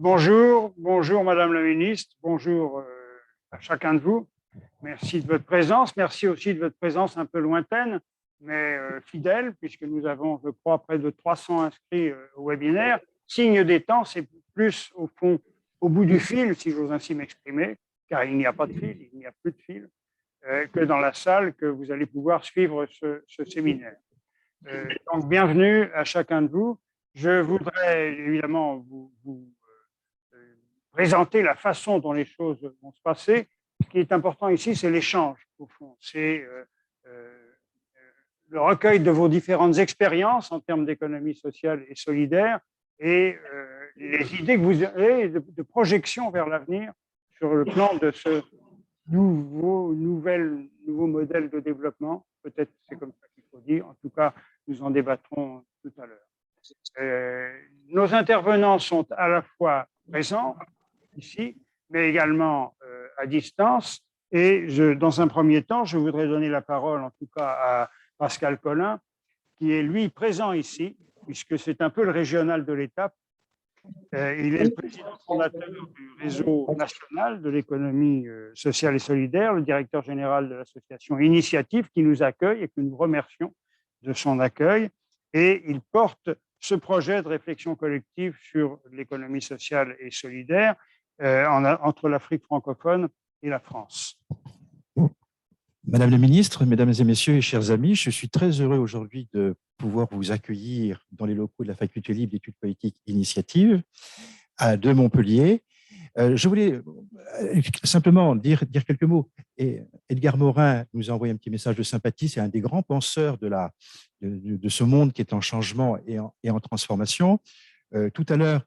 Bonjour, bonjour Madame la Ministre, bonjour à chacun de vous. Merci de votre présence, merci aussi de votre présence un peu lointaine, mais fidèle, puisque nous avons, je crois, près de 300 inscrits au webinaire. Signe des temps, c'est plus au fond, au bout du fil, si j'ose ainsi m'exprimer, car il n'y a pas de fil, il n'y a plus de fil, que dans la salle que vous allez pouvoir suivre ce séminaire. Donc, bienvenue à chacun de vous. Je voudrais évidemment vous présenter la façon dont les choses vont se passer. Ce qui est important ici, c'est l'échange, au fond. C'est le recueil de vos différentes expériences en termes d'économie sociale et solidaire et les idées que vous avez de projection vers l'avenir sur le plan de ce nouveau modèle de développement. Peut-être c'est comme ça qu'il faut dire. En tout cas, nous en débattrons tout à l'heure. Nos intervenants sont à la fois présents ici, mais également à distance. Et dans un premier temps, je voudrais donner la parole, en tout cas, à Pascal Colin, qui est, lui, présent ici, puisque c'est un peu le régional de l'étape. Il est le président fondateur du réseau national de l'économie sociale et solidaire, le directeur général de l'association Initiative, qui nous accueille et que nous remercions de son accueil. Et il porte ce projet de réflexion collective sur l'économie sociale et solidaire entre l'Afrique francophone et la France. Madame la ministre, mesdames et messieurs et chers amis, je suis très heureux aujourd'hui de pouvoir vous accueillir dans les locaux de la Faculté libre d'études politiques Initiative de Montpellier. Je voulais simplement dire quelques mots. Et Edgar Morin nous a envoyé un petit message de sympathie. C'est un des grands penseurs de ce monde qui est en changement et en transformation. Tout à l'heure,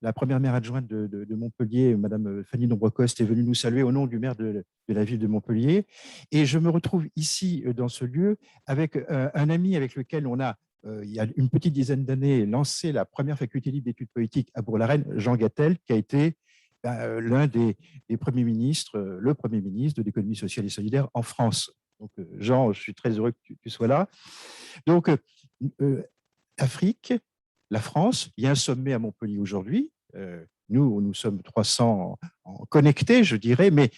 la première maire adjointe de Montpellier, Madame Fanny Nombrecoste, est venue nous saluer au nom du maire de la ville de Montpellier. Et je me retrouve ici, dans ce lieu, avec un ami avec lequel on a, il y a une petite dizaine d'années, lancé la première faculté libre d'études politiques à Bourg-la-Reine, Jean Gattel, qui a été l'un des premiers ministres, le premier ministre de l'économie sociale et solidaire en France. Donc, Jean, je suis très heureux que tu sois là. Donc, Afrique, la France, il y a un sommet à Montpellier aujourd'hui. Nous sommes 300 connectés, je dirais, mais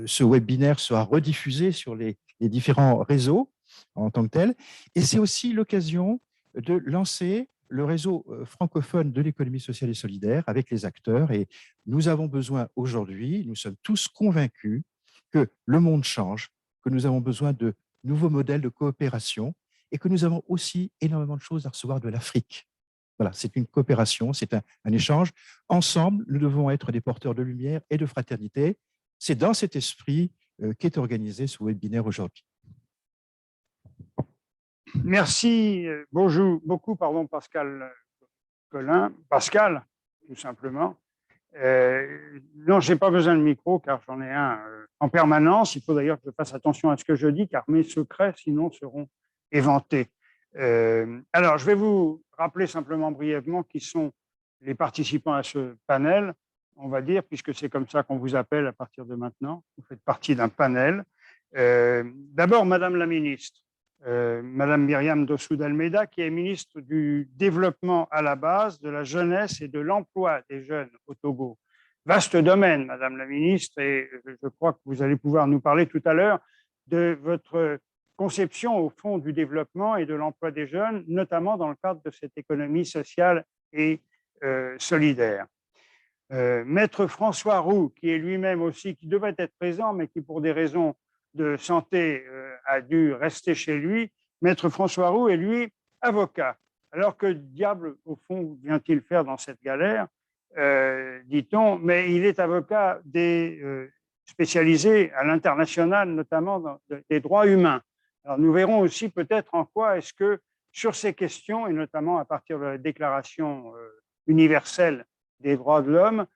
ce webinaire sera rediffusé sur les différents réseaux en tant que tel. Et c'est aussi l'occasion de lancer le réseau francophone de l'économie sociale et solidaire avec les acteurs. Et nous avons besoin aujourd'hui, nous sommes tous convaincus que le monde change, que nous avons besoin de nouveaux modèles de coopération et que nous avons aussi énormément de choses à recevoir de l'Afrique. Voilà, c'est une coopération, c'est un échange. Ensemble, nous devons être des porteurs de lumière et de fraternité. C'est dans cet esprit qu'est organisé ce webinaire aujourd'hui. Merci beaucoup, Pascal Colin. Pascal, tout simplement. Non, je n'ai pas besoin de micro car j'en ai un en permanence. Il faut d'ailleurs que je fasse attention à ce que je dis car mes secrets, sinon, seront éventés. Alors, je vais vous rappeler simplement brièvement qui sont les participants à ce panel, on va dire, puisque c'est comme ça qu'on vous appelle à partir de maintenant. Vous faites partie d'un panel. D'abord, Madame la Ministre, Madame Myriam Dossou d'Almeida, qui est ministre du Développement à la base, de la jeunesse et de l'emploi des jeunes au Togo. Vaste domaine, Madame la Ministre, et je crois que vous allez pouvoir nous parler tout à l'heure de votre conception, au fond, du développement et de l'emploi des jeunes, notamment dans le cadre de cette économie sociale et solidaire. Maître François Roux, qui est lui-même aussi, qui devait être présent, mais qui, pour des raisons de santé, a dû rester chez lui. Maître François Roux est, lui, avocat. Alors que diable, au fond, vient-il faire dans cette galère, dit-on, mais il est avocat spécialisé à l'international, notamment des droits humains. Alors, nous verrons aussi peut-être en quoi est-ce que, sur ces questions, et notamment à partir de la Déclaration universelle des droits de l'homme,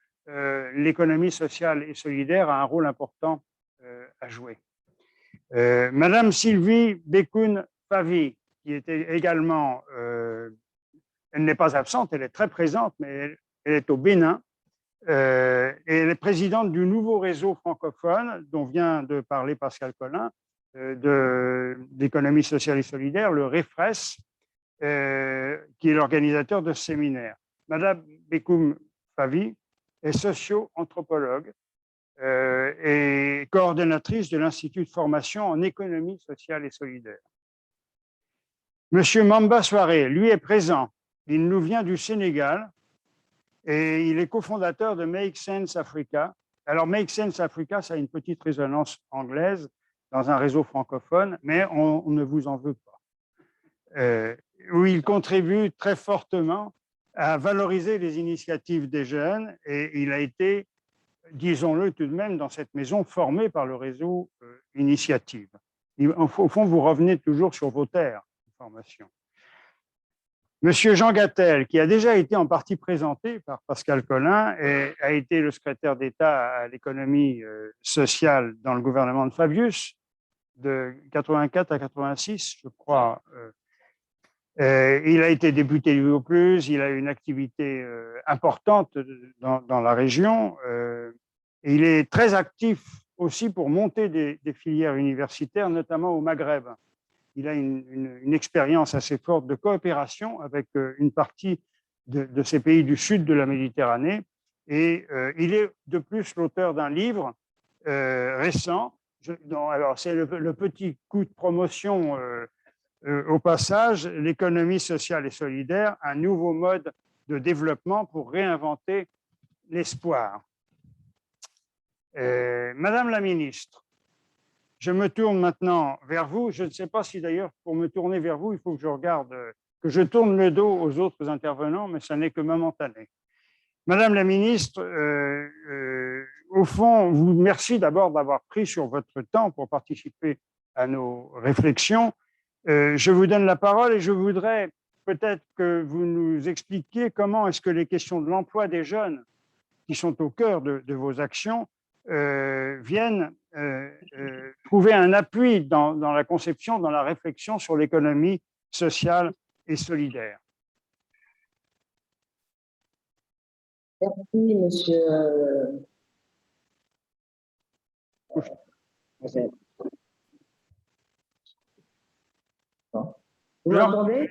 l'économie sociale et solidaire a un rôle important à jouer. Madame Sylvie Bekoun-Favi, qui était également, elle n'est pas absente, elle est très présente, mais elle est au Bénin, et elle est présidente du nouveau réseau francophone dont vient de parler Pascal Colin, de l'économie sociale et solidaire, le REFRES, qui est l'organisateur de ce séminaire. Madame Bekoum Favi est socio-anthropologue et coordonnatrice de l'Institut de formation en économie sociale et solidaire. Monsieur Mamba Soare, lui, est présent. Il nous vient du Sénégal et il est cofondateur de Make Sense Africa. Alors, Make Sense Africa, ça a une petite résonance anglaise dans un réseau francophone, mais on ne vous en veut pas. Où il contribue très fortement à valoriser les initiatives des jeunes et il a été, disons-le tout de même, dans cette maison, formé par le réseau Initiative. Au fond, vous revenez toujours sur vos terres de formation. Monsieur Jean Gattel, qui a déjà été en partie présenté par Pascal Colin et a été le secrétaire d'État à l'économie sociale dans le gouvernement de Fabius, de 84 à 86, je crois. Il a été député du Vaucluse, il a une activité importante dans la région. Et il est très actif aussi pour monter des filières universitaires, notamment au Maghreb. Il a une expérience assez forte de coopération avec une partie de ces pays du sud de la Méditerranée. Et il est de plus l'auteur d'un livre récent. Alors, c'est le petit coup de promotion au passage, l'économie sociale et solidaire, un nouveau mode de développement pour réinventer l'espoir. Madame la ministre, je me tourne maintenant vers vous. Je ne sais pas si d'ailleurs, pour me tourner vers vous, il faut que je regarde, que je tourne le dos aux autres intervenants, mais ça n'est que momentané. Madame la ministre, au fond, vous merci d'abord d'avoir pris sur votre temps pour participer à nos réflexions. Je vous donne la parole et je voudrais peut-être que vous nous expliquiez comment est-ce que les questions de l'emploi des jeunes, qui sont au cœur de vos actions, viennent trouver un appui dans la conception, dans la réflexion sur l'économie sociale et solidaire. Merci, monsieur. Vous m'entendez?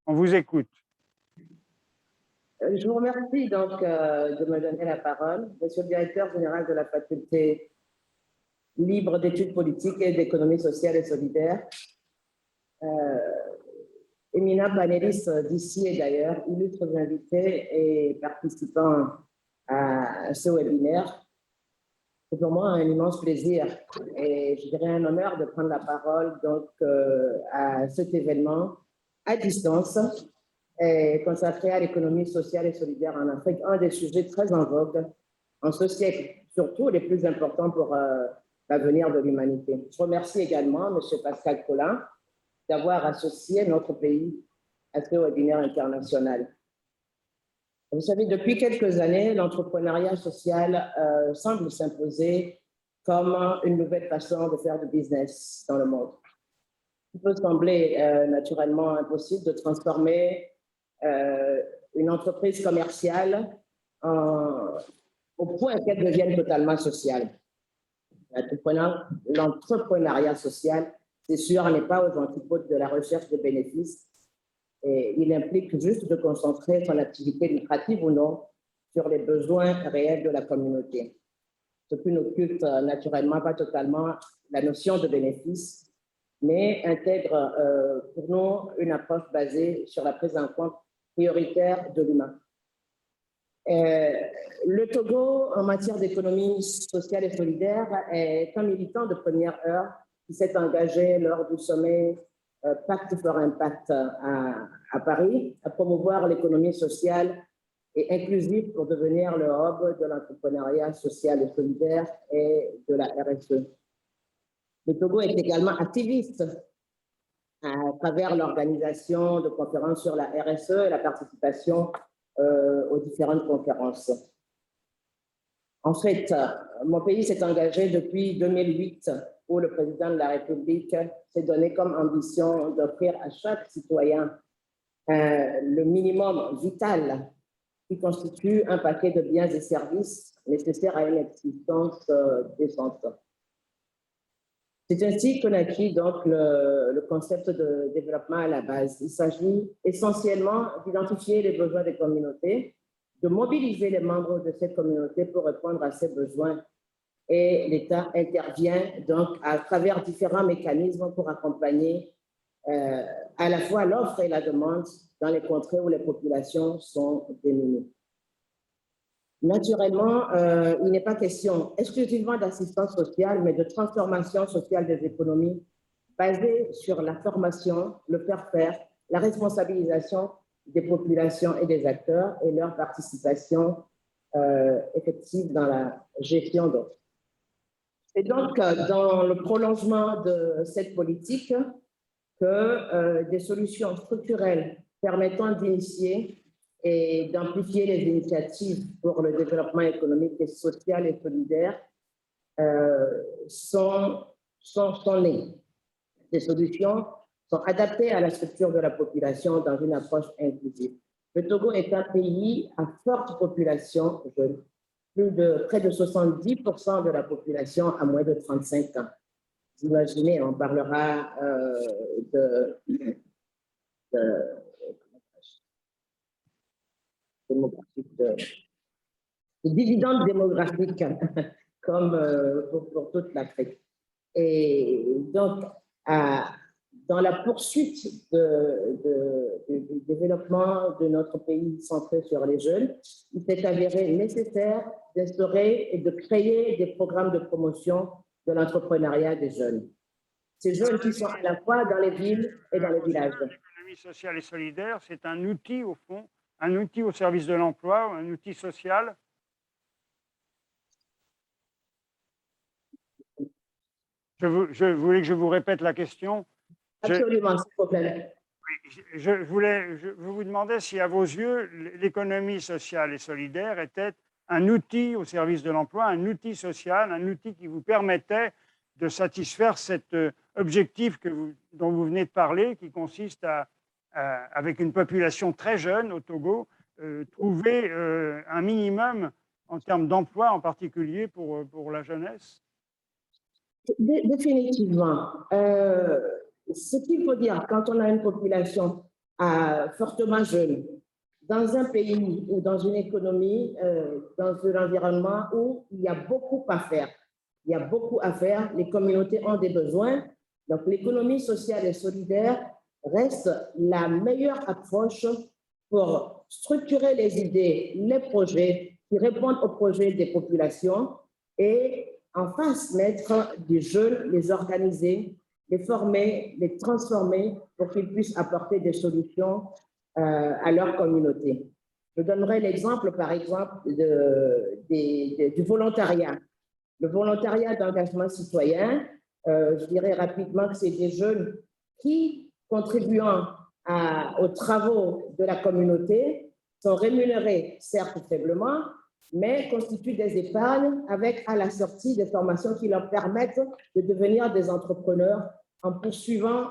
On vous écoute. Je vous remercie donc de me donner la parole. Monsieur le directeur général de la faculté libre d'études politiques et d'économie sociale et solidaire, éminents panélistes d'ici et d'ailleurs, illustres invités et participants à ce webinaire, c'est pour moi un immense plaisir et je dirais un honneur de prendre la parole donc, à cet événement à distance et consacré à l'économie sociale et solidaire en Afrique, un des sujets très en vogue en ce siècle, surtout les plus importants pour l'avenir de l'humanité. Je remercie également M. Pascal Colin d'avoir associé notre pays à ce webinaire international. Vous savez, depuis quelques années, l'entrepreneuriat social semble s'imposer comme une nouvelle façon de faire du business dans le monde. Il peut sembler naturellement impossible de transformer une entreprise commerciale au point qu'elle devienne totalement sociale. L'entrepreneuriat social, c'est sûr, n'est pas aux antipodes de la recherche de bénéfices. Et il implique juste de concentrer son activité lucrative ou non sur les besoins réels de la communauté. Ce qui n'occulte naturellement pas totalement la notion de bénéfice, mais intègre pour nous une approche basée sur la prise en compte prioritaire de l'humain. Le Togo, en matière d'économie sociale et solidaire, est un militant de première heure qui s'est engagé lors du sommet Pacte for Impact à Paris à promouvoir l'économie sociale et inclusive pour devenir le hub de l'entrepreneuriat social et solidaire et de la RSE. Le Togo est également activiste à travers l'organisation de conférences sur la RSE et la participation aux différentes conférences. En fait, mon pays s'est engagé depuis 2008 où le président de la République s'est donné comme ambition d'offrir à chaque citoyen le minimum vital qui constitue un paquet de biens et services nécessaires à une existence décente. C'est ainsi que naquit donc le concept de développement à la base. Il s'agit essentiellement d'identifier les besoins des communautés, de mobiliser les membres de cette communauté pour répondre à ces besoins. Et l'État intervient donc à travers différents mécanismes pour accompagner à la fois l'offre et la demande dans les contrées où les populations sont démunies. Naturellement, il n'est pas question exclusivement d'assistance sociale, mais de transformation sociale des économies basée sur la formation, le faire-faire, la responsabilisation des populations et des acteurs et leur participation effective dans la gestion d'offres. C'est donc dans le prolongement de cette politique que des solutions structurelles permettant d'initier et d'amplifier les initiatives pour le développement économique et social et solidaire sont nées. Ces solutions sont adaptées à la structure de la population dans une approche inclusive. Le Togo est un pays à forte population jeune. Près de 70% de la population a moins de 35 ans. Vous imaginez, on parlera de dividendes démographiques comme pour toute l'Afrique. Et donc, dans la poursuite du développement de notre pays centré sur les jeunes, il s'est avéré nécessaire d'instaurer et de créer des programmes de promotion de l'entrepreneuriat des jeunes. Ces jeunes qui sont à la fois dans les villes et dans les villages. L'économie sociale et solidaire, c'est un outil au fond, un outil au service de l'emploi, un outil social. Je voulais que je vous répète la question. Absolument, s'il vous plaît. Je vous demandais si, à vos yeux, l'économie sociale et solidaire était un outil au service de l'emploi, un outil social, un outil qui vous permettait de satisfaire cet objectif dont vous venez de parler, qui consiste avec une population très jeune au Togo, trouver un minimum en termes d'emploi, en particulier pour la jeunesse. Définitivement. Ce qu'il faut dire, quand on a une population fortement jeune, dans un pays ou dans une économie, dans un environnement où il y a beaucoup à faire, les communautés ont des besoins. Donc, l'économie sociale et solidaire reste la meilleure approche pour structurer les idées, les projets qui répondent aux projets des populations et en face mettre des jeunes, les organiser, les former, les transformer pour qu'ils puissent apporter des solutions à leur communauté. Je donnerai l'exemple, par exemple, du volontariat. Le volontariat d'engagement citoyen, je dirais rapidement que c'est des jeunes qui, contribuant aux travaux de la communauté, sont rémunérés, certes faiblement, mais constituent des épargnes avec à la sortie des formations qui leur permettent de devenir des entrepreneurs en poursuivant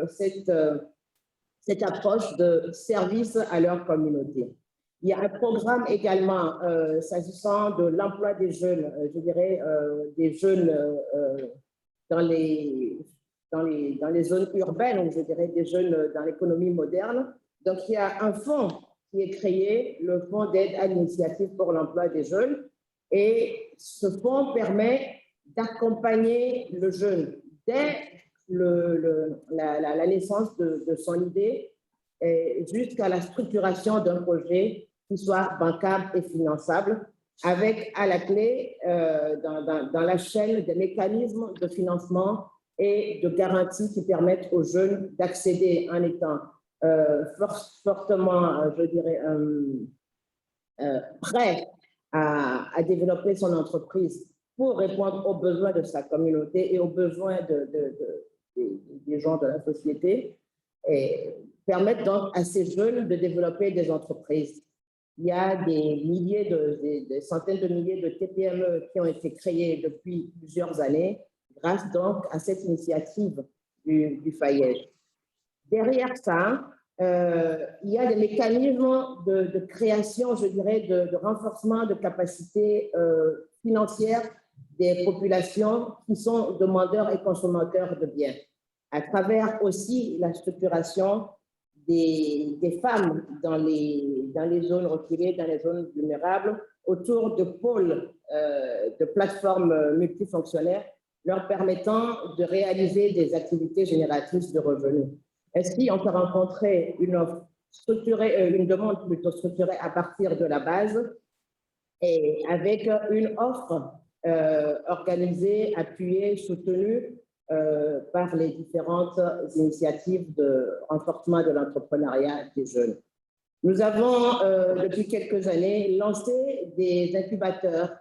cette approche de service à leur communauté. Il y a un programme également s'agissant de l'emploi des jeunes, je dirais des jeunes dans les zones urbaines, ou je dirais des jeunes dans l'économie moderne. Donc, il y a un fonds qui est créé, le Fonds d'aide à l'initiative pour l'emploi des jeunes. Et ce fonds permet d'accompagner le jeune dès la naissance de son idée jusqu'à la structuration d'un projet qui soit bancable et finançable, avec à la clé, dans la chaîne, des mécanismes de financement et de garantie qui permettent aux jeunes d'accéder en étant fortement, je dirais, prêt à développer son entreprise pour répondre aux besoins de sa communauté et aux besoins des gens de la société, et permettre donc à ces jeunes de développer des entreprises. Il y a des centaines de milliers de TPME qui ont été créées depuis plusieurs années grâce donc à cette initiative du FAIEJ. Derrière ça, il y a des mécanismes de création, je dirais, de renforcement de capacités financières des populations qui sont demandeurs et consommateurs de biens, à travers aussi la structuration des femmes dans les zones reculées, dans les zones vulnérables, autour de pôles, de plateformes multifonctionnelles, leur permettant de réaliser des activités génératrices de revenus. Ainsi, on peut rencontrer une offre structurée, une demande plutôt structurée à partir de la base et avec une offre organisée, appuyée, soutenue par les différentes initiatives de renforcement de l'entrepreneuriat des jeunes. Nous avons, depuis quelques années, lancé des incubateurs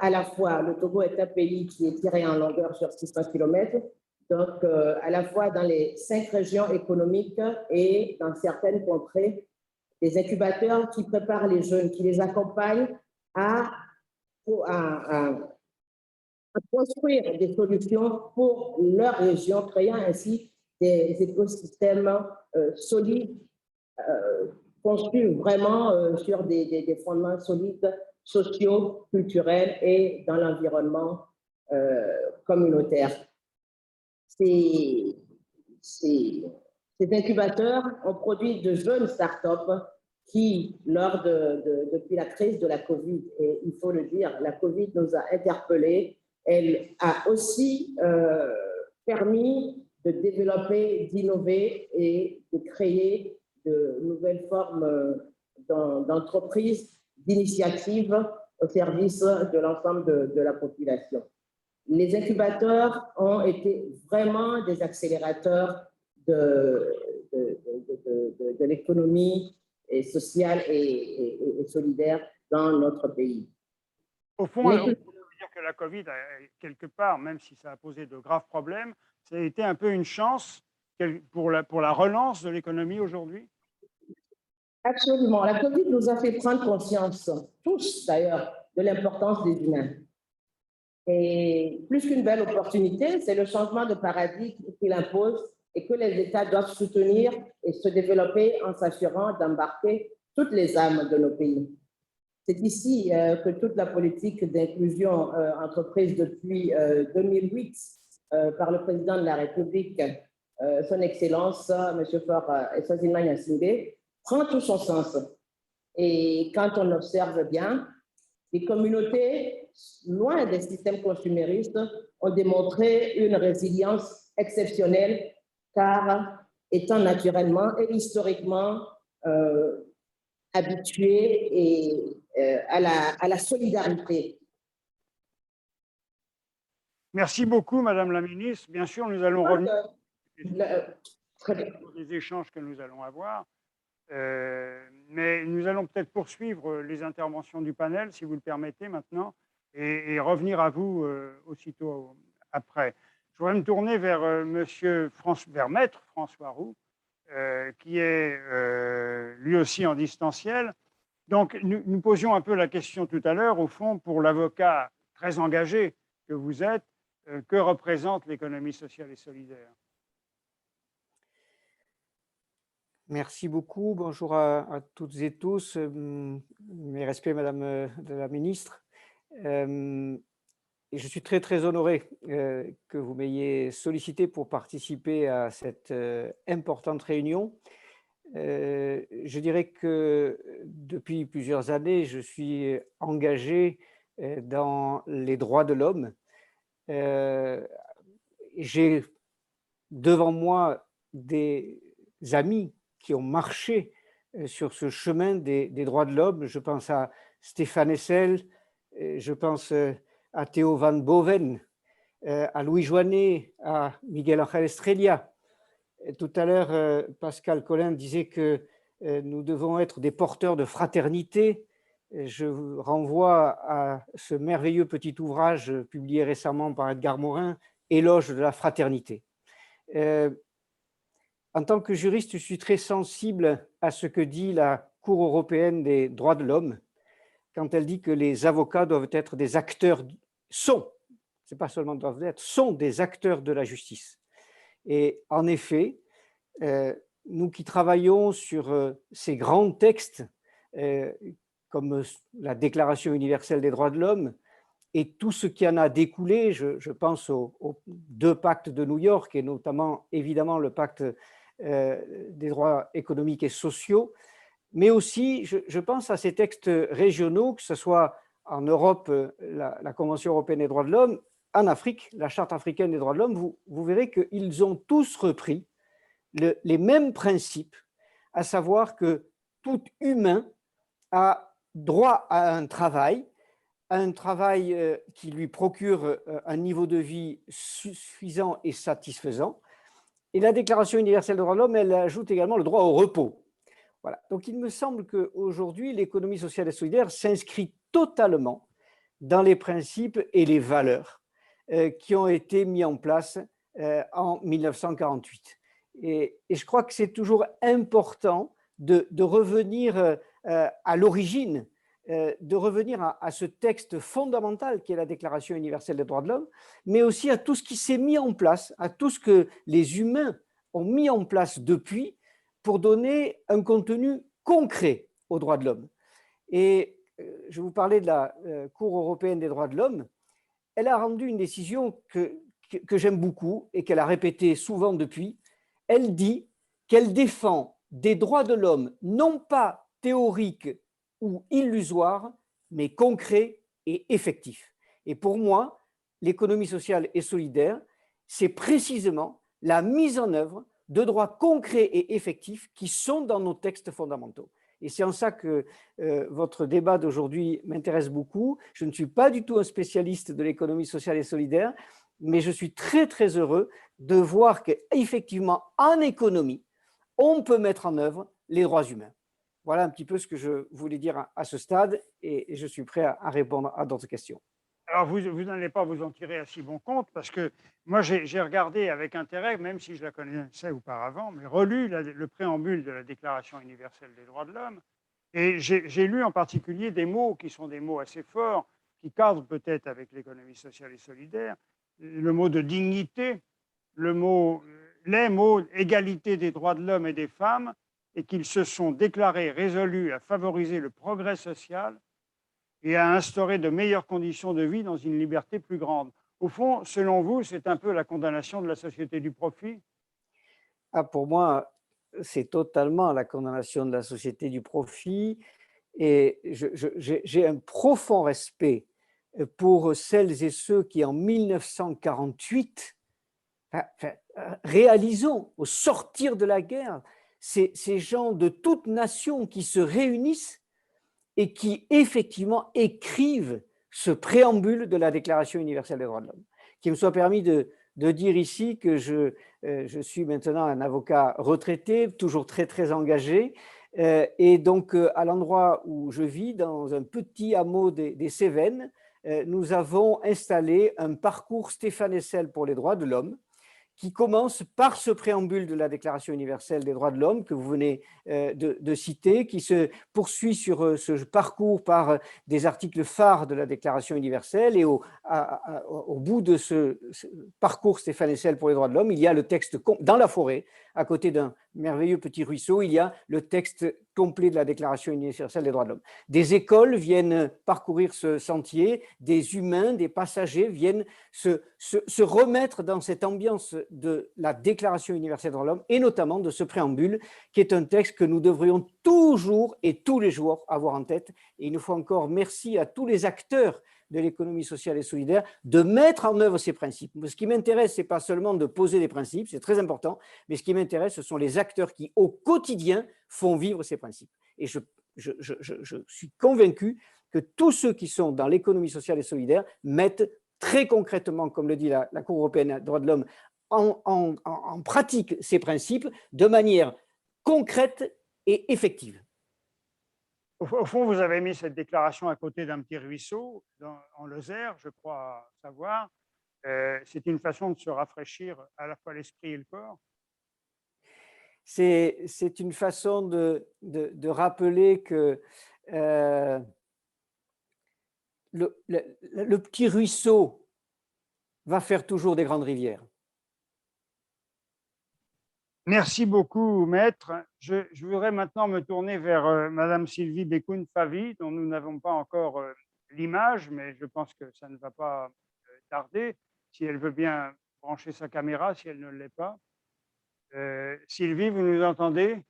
à la fois. Le Togo est un pays qui est tiré en longueur sur 600 km, donc à la fois dans les 5 régions économiques et dans certaines contrées, des incubateurs qui préparent les jeunes, qui les accompagnent à construire des solutions pour leur région, créant ainsi des écosystèmes solides, construits vraiment sur des fondements solides, sociaux, culturels et dans l'environnement communautaire. Ces incubateurs ont produit de jeunes startups qui, depuis la crise de la Covid, et il faut le dire, la Covid nous a interpellés, elle a aussi permis de développer, d'innover et de créer de nouvelles formes d'entreprises, d'initiatives au service de l'ensemble de la population. Les incubateurs ont été vraiment des accélérateurs de l'économie sociale et solidaire dans notre pays. Au fond, on peut dire que la Covid, quelque part, même si ça a posé de graves problèmes, ça a été un peu une chance pour la relance de l'économie aujourd'hui? Absolument. La Covid nous a fait prendre conscience, tous d'ailleurs, de l'importance des humains. Et plus qu'une belle opportunité, c'est le changement de paradigme qu'il impose et que les États doivent soutenir et se développer en s'assurant d'embarquer toutes les âmes de nos pays. C'est ici que toute la politique d'inclusion entreprise depuis 2008 par le président de la République, son Excellence, M. Faure Eswatini Gnassingbé, prend tout son sens. Et quand on observe bien, les communautés, loin des systèmes consuméristes, ont démontré une résilience exceptionnelle car étant naturellement et historiquement habituées à la solidarité. Merci beaucoup, Madame la Ministre. Bien sûr, nous allons revenir sur les échanges que nous allons avoir. Mais nous allons peut-être poursuivre les interventions du panel, si vous le permettez maintenant, et revenir à vous aussitôt après. Je voudrais me tourner vers vers Maître François Roux, qui est lui aussi en distanciel. Donc, nous posions un peu la question tout à l'heure, au fond, pour l'avocat très engagé que vous êtes, que représente l'économie sociale et solidaire? Merci beaucoup. Bonjour à toutes et tous. Mes respects, Madame la Ministre. Et je suis très, très honoré que vous m'ayez sollicité pour participer à cette importante réunion. Je dirais que depuis plusieurs années, je suis engagé dans les droits de l'homme. J'ai devant moi des amis qui ont marché sur ce chemin des droits de l'homme. Je pense à Stéphane Hessel, je pense à Theo van Boven, à Louis Joannet, à Miguel Ángel Estrella. Tout à l'heure, Pascal Colin disait que nous devons être des porteurs de fraternité. Je vous renvoie à ce merveilleux petit ouvrage publié récemment par Edgar Morin, Éloge de la fraternité. En tant que juriste, je suis très sensible à ce que dit la Cour européenne des droits de l'homme quand elle dit que les avocats doivent être des acteurs, c'est pas seulement doivent être, sont des acteurs de la justice. Et en effet, nous qui travaillons sur ces grands textes, comme la Déclaration universelle des droits de l'homme, et tout ce qui en a découlé, je pense aux 2 pactes de New York, et notamment évidemment le pacte des droits économiques et sociaux, mais aussi, je pense à ces textes régionaux, que ce soit en Europe, la Convention européenne des droits de l'homme, en Afrique, la Charte africaine des droits de l'homme, vous verrez qu'ils ont tous repris les mêmes principes, à savoir que tout humain a droit à un travail qui lui procure un niveau de vie suffisant et satisfaisant. Et la Déclaration universelle des droits de l'homme, elle ajoute également le droit au repos. Voilà. Donc, il me semble qu'aujourd'hui, l'économie sociale et solidaire s'inscrit totalement dans les principes et les valeurs qui ont été mis en place en 1948. Et je crois que c'est toujours important de revenir à l'origine, de revenir à ce texte fondamental qui est la Déclaration universelle des droits de l'homme, mais aussi à tout ce qui s'est mis en place, à tout ce que les humains ont mis en place depuis pour donner un contenu concret aux droits de l'homme. Et je vous parlais de la Cour européenne des droits de l'homme. Elle a rendu une décision que j'aime beaucoup et qu'elle a répétée souvent depuis. Elle dit qu'elle défend des droits de l'homme non pas théoriques ou illusoires, mais concrets et effectifs. Et pour moi, l'économie sociale et solidaire, c'est précisément la mise en œuvre de droits concrets et effectifs qui sont dans nos textes fondamentaux. Et c'est en ça que votre débat d'aujourd'hui m'intéresse beaucoup. Je ne suis pas du tout un spécialiste de l'économie sociale et solidaire, mais je suis très, très heureux de voir qu'effectivement, en économie, on peut mettre en œuvre les droits humains. Voilà un petit peu ce que je voulais dire à ce stade et je suis prêt à répondre à d'autres questions. Alors, vous n'allez pas vous en tirer à si bon compte, parce que moi, j'ai regardé avec intérêt, même si je la connaissais auparavant, mais relu le préambule de la Déclaration universelle des droits de l'homme. Et j'ai lu en particulier des mots qui sont des mots assez forts, qui cadrent peut-être avec l'économie sociale et solidaire. Le mot de dignité, les mots égalité des droits de l'homme et des femmes, et qu'ils se sont déclarés résolus à favoriser le progrès social et à instaurer de meilleures conditions de vie dans une liberté plus grande. Au fond, selon vous, c'est un peu la condamnation de la société du profit? Ah, pour moi, c'est totalement la condamnation de la société du profit et j'ai un profond respect pour celles et ceux qui, en 1948, réalisons, au sortir de la guerre, ces gens de toute nation qui se réunissent et qui effectivement écrivent ce préambule de la Déclaration universelle des droits de l'homme. Qu'il me soit permis de dire ici que je suis maintenant un avocat retraité, toujours très, très engagé, et donc à l'endroit où je vis, dans un petit hameau des Cévennes, nous avons installé un parcours Stéphane Hessel pour les droits de l'homme, qui commence par ce préambule de la Déclaration universelle des droits de l'homme que vous venez de citer, qui se poursuit sur ce parcours par des articles phares de la Déclaration universelle. Et au bout de ce parcours Stéphane Hessel pour les droits de l'homme, il y a le texte dans la forêt, à côté d'un merveilleux petit ruisseau, il y a le texte complet de la Déclaration universelle des droits de l'homme. Des écoles viennent parcourir ce sentier, des humains, des passagers viennent se remettre dans cette ambiance de la Déclaration universelle des droits de l'homme et notamment de ce préambule qui est un texte que nous devrions toujours et tous les jours avoir en tête. Et une fois encore, merci à tous les acteurs de l'économie sociale et solidaire de mettre en œuvre ces principes. Ce qui m'intéresse, ce n'est pas seulement de poser des principes, c'est très important, mais ce qui m'intéresse, ce sont les acteurs qui, au quotidien, font vivre ces principes. Et je suis convaincu que tous ceux qui sont dans l'économie sociale et solidaire mettent très concrètement, comme le dit la Cour européenne des droits de l'homme, en pratique ces principes de manière concrète et effective. Au fond, vous avez mis cette déclaration à côté d'un petit ruisseau en Lozère, je crois savoir. C'est une façon de se rafraîchir à la fois l'esprit et le corps. C'est une façon de rappeler que le petit ruisseau va faire toujours des grandes rivières. Merci beaucoup, maître. Je voudrais maintenant me tourner vers Madame Sylvie Bekoun-Favy, dont nous n'avons pas encore l'image, mais je pense que ça ne va pas tarder, si elle veut bien brancher sa caméra, si elle ne l'est pas. Sylvie, vous nous entendez?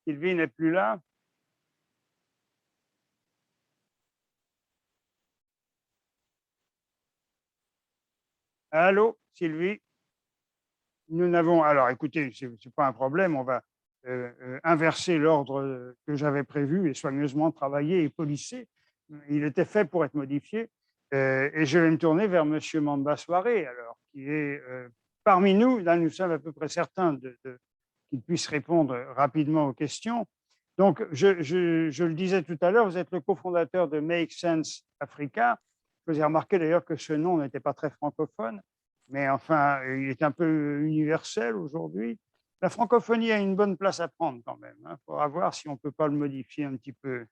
Sylvie n'est plus là. Allô, Sylvie? Nous n'avons. Alors, écoutez, ce n'est pas un problème. On va inverser l'ordre que j'avais prévu et soigneusement travaillé et polissé. Il était fait pour être modifié. Et je vais me tourner vers M. Mamba Soiré, alors, qui est parmi nous. Là, nous sommes à peu près certains qu'il puisse répondre rapidement aux questions. Donc, je le disais tout à l'heure, vous êtes le cofondateur de Make Sense Africa. Je vous ai remarqué d'ailleurs que ce nom n'était pas très francophone, mais enfin, il est un peu universel aujourd'hui. La francophonie a une bonne place à prendre quand même. Il faudra voir si on ne peut pas le modifier un petit peu.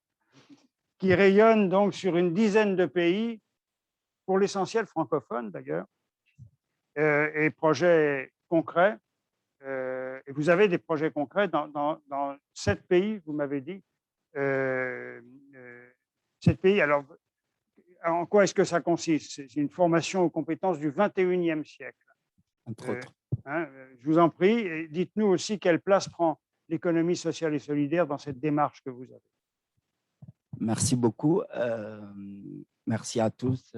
Qui rayonne donc sur une dizaine de pays, pour l'essentiel francophones d'ailleurs, et projets concrets. Et vous avez des projets concrets dans 7 pays, vous m'avez dit. 7 pays. Alors, en quoi est-ce que ça consiste? C'est une formation aux compétences du 21e siècle. Entre autres. Je vous en prie, dites-nous aussi quelle place prend l'économie sociale et solidaire dans cette démarche que vous avez. Merci beaucoup. Merci à tous.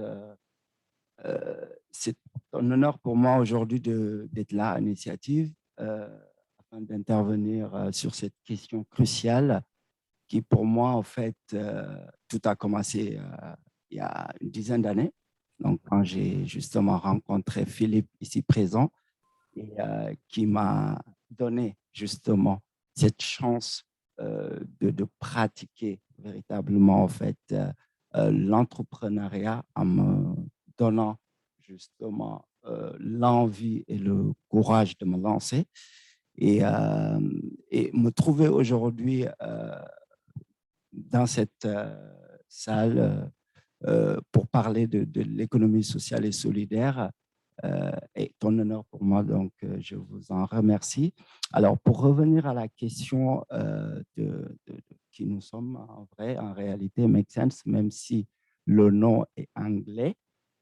C'est un honneur pour moi aujourd'hui d'être là à l'initiative afin d'intervenir sur cette question cruciale qui, pour moi, en fait, tout a commencé il y a une dizaine d'années. Donc, quand j'ai justement rencontré Philippe ici présent et qui m'a donné justement cette chance de pratiquer véritablement en fait l'entrepreneuriat en me donnant justement l'envie et le courage de me lancer et me trouver aujourd'hui dans cette salle pour parler de l'économie sociale et solidaire est un honneur pour moi, donc je vous en remercie. Alors, pour revenir à la question de qui nous sommes, en réalité, Make Sense, même si le nom est anglais,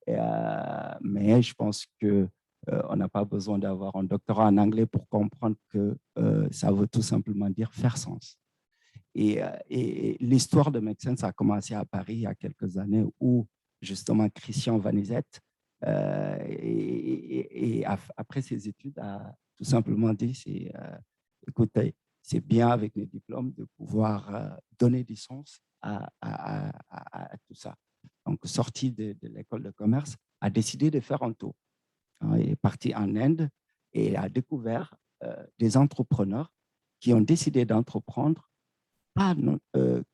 mais je pense que on n'a pas besoin d'avoir un doctorat en anglais pour comprendre que ça veut tout simplement dire faire sens. Et l'histoire de Make Sense a commencé à Paris il y a quelques années où justement Christian Vanizette, après ses études, a tout simplement dit, écoutez, c'est bien avec mes diplômes de pouvoir donner du sens à tout ça. Donc, sorti de l'école de commerce, a décidé de faire un tour. Il est parti en Inde et a découvert des entrepreneurs qui ont décidé d'entreprendre pas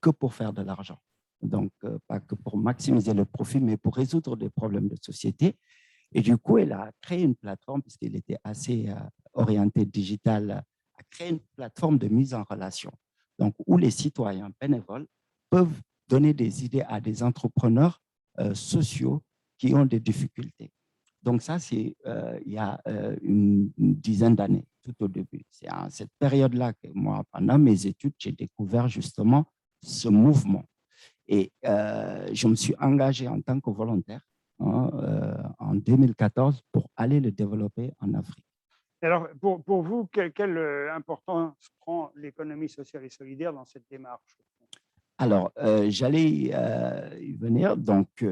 que pour faire de l'argent. Donc, pas que pour maximiser le profit, mais pour résoudre des problèmes de société. Et du coup, elle a créé une plateforme, puisqu'il était assez orienté digital, a créé une plateforme de mise en relation, donc où les citoyens bénévoles peuvent donner des idées à des entrepreneurs sociaux qui ont des difficultés. Donc ça, c'est il y a une dizaine d'années, tout au début. C'est à cette période-là que moi, pendant mes études, j'ai découvert justement ce mouvement. Et je me suis engagé en tant que volontaire en 2014 pour aller le développer en Afrique. Alors, pour vous, quelle importance prend l'économie sociale et solidaire dans cette démarche? Alors, j'allais y venir. Donc,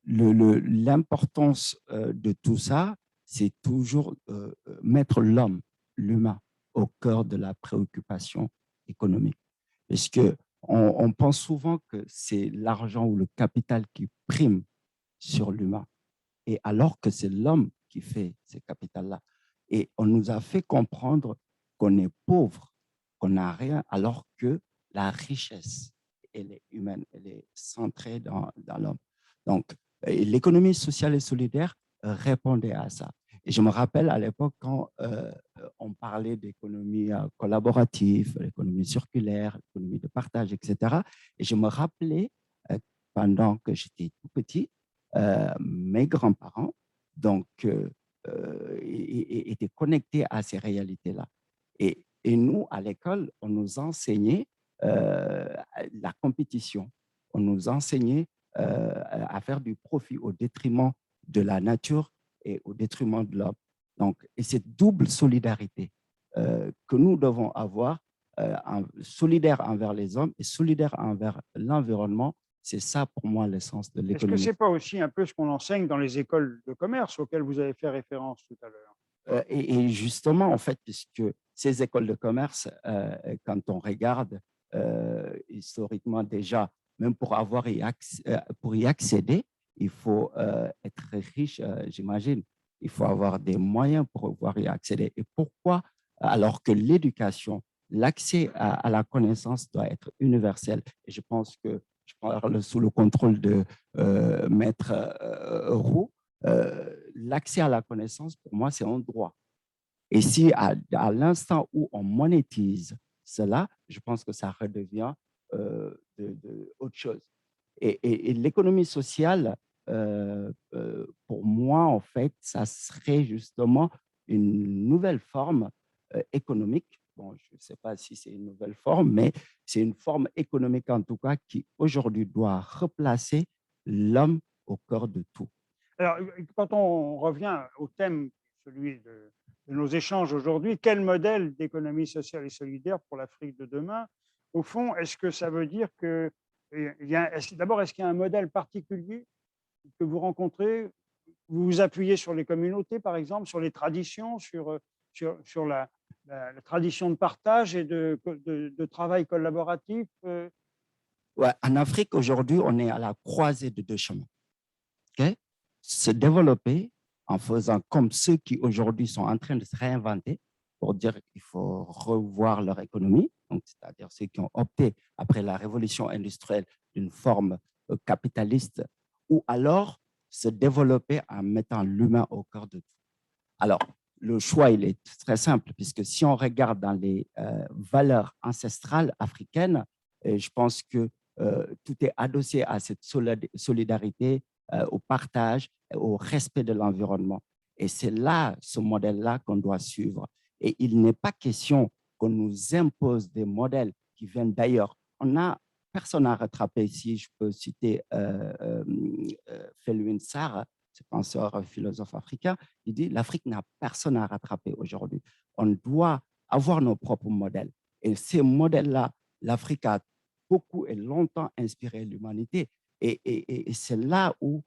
l'importance de tout ça, c'est toujours mettre l'homme, l'humain, au cœur de la préoccupation économique. Parce qu'on pense souvent que c'est l'argent ou le capital qui prime sur l'humain, et alors que c'est l'homme qui fait ces capitales-là. Et on nous a fait comprendre qu'on est pauvre, qu'on n'a rien, alors que la richesse, elle est humaine, elle est centrée dans l'homme. Donc, l'économie sociale et solidaire répondait à ça. Et je me rappelle à l'époque quand on parlait d'économie collaborative, l'économie circulaire, l'économie de partage, etc. Et je me rappelais, pendant que j'étais tout petit, mes grands-parents donc, étaient connectés à ces réalités-là. Et nous, à l'école, on nous enseignait la compétition. On nous enseignait à faire du profit au détriment de la nature et au détriment de l'homme. Donc, et cette double solidarité que nous devons avoir, solidaire envers les hommes et solidaire envers l'environnement, c'est ça pour moi l'essence de Est-ce que l'économie. ce n'est pas aussi un peu ce qu'on enseigne dans les écoles de commerce auxquelles vous avez fait référence tout à l'heure? Et justement, en fait, puisque ces écoles de commerce, quand on regarde historiquement déjà, même pour y accéder, il faut être riche, j'imagine. Il faut avoir des moyens pour pouvoir y accéder. Et pourquoi, alors que l'éducation, l'accès à la connaissance doit être universel? Et je pense que je parle sous le contrôle de Maître Roux. L'accès à la connaissance, pour moi, c'est un droit. Et si à l'instant où on monétise cela, je pense que ça redevient autre chose. Et l'économie sociale, pour moi, en fait, ça serait justement une nouvelle forme économique. Bon, je ne sais pas si c'est une nouvelle forme, mais c'est une forme économique en tout cas qui aujourd'hui doit replacer l'homme au cœur de tout. Alors, quand on revient au thème, celui de nos échanges aujourd'hui, quel modèle d'économie sociale et solidaire pour l'Afrique de demain? Au fond, est-ce que ça veut dire que, d'abord, est-ce qu'il y a un modèle particulier que vous rencontrez? Vous vous appuyez sur les communautés, par exemple, sur les traditions, sur la tradition de partage et de travail collaboratif? Ouais, en Afrique, aujourd'hui, on est à la croisée de deux chemins. Okay? Se développer en faisant comme ceux qui aujourd'hui sont en train de se réinventer pour dire qu'il faut revoir leur économie, c'est-à-dire ceux qui ont opté après la révolution industrielle d'une forme capitaliste, ou alors se développer en mettant l'humain au cœur de tout. Alors, le choix, il est très simple, puisque si on regarde dans les valeurs ancestrales africaines, je pense que tout est adossé à cette solidarité, au partage, au respect de l'environnement. Et c'est là, ce modèle-là qu'on doit suivre. Et il n'est pas question qu'on nous impose des modèles qui viennent d'ailleurs. Personne à rattraper ici. Je peux citer Felwine Sarr, ce penseur philosophe africain. Il dit l'Afrique n'a personne à rattraper aujourd'hui. On doit avoir nos propres modèles. Et ces modèles-là, l'Afrique a beaucoup et longtemps inspiré l'humanité. Et c'est là où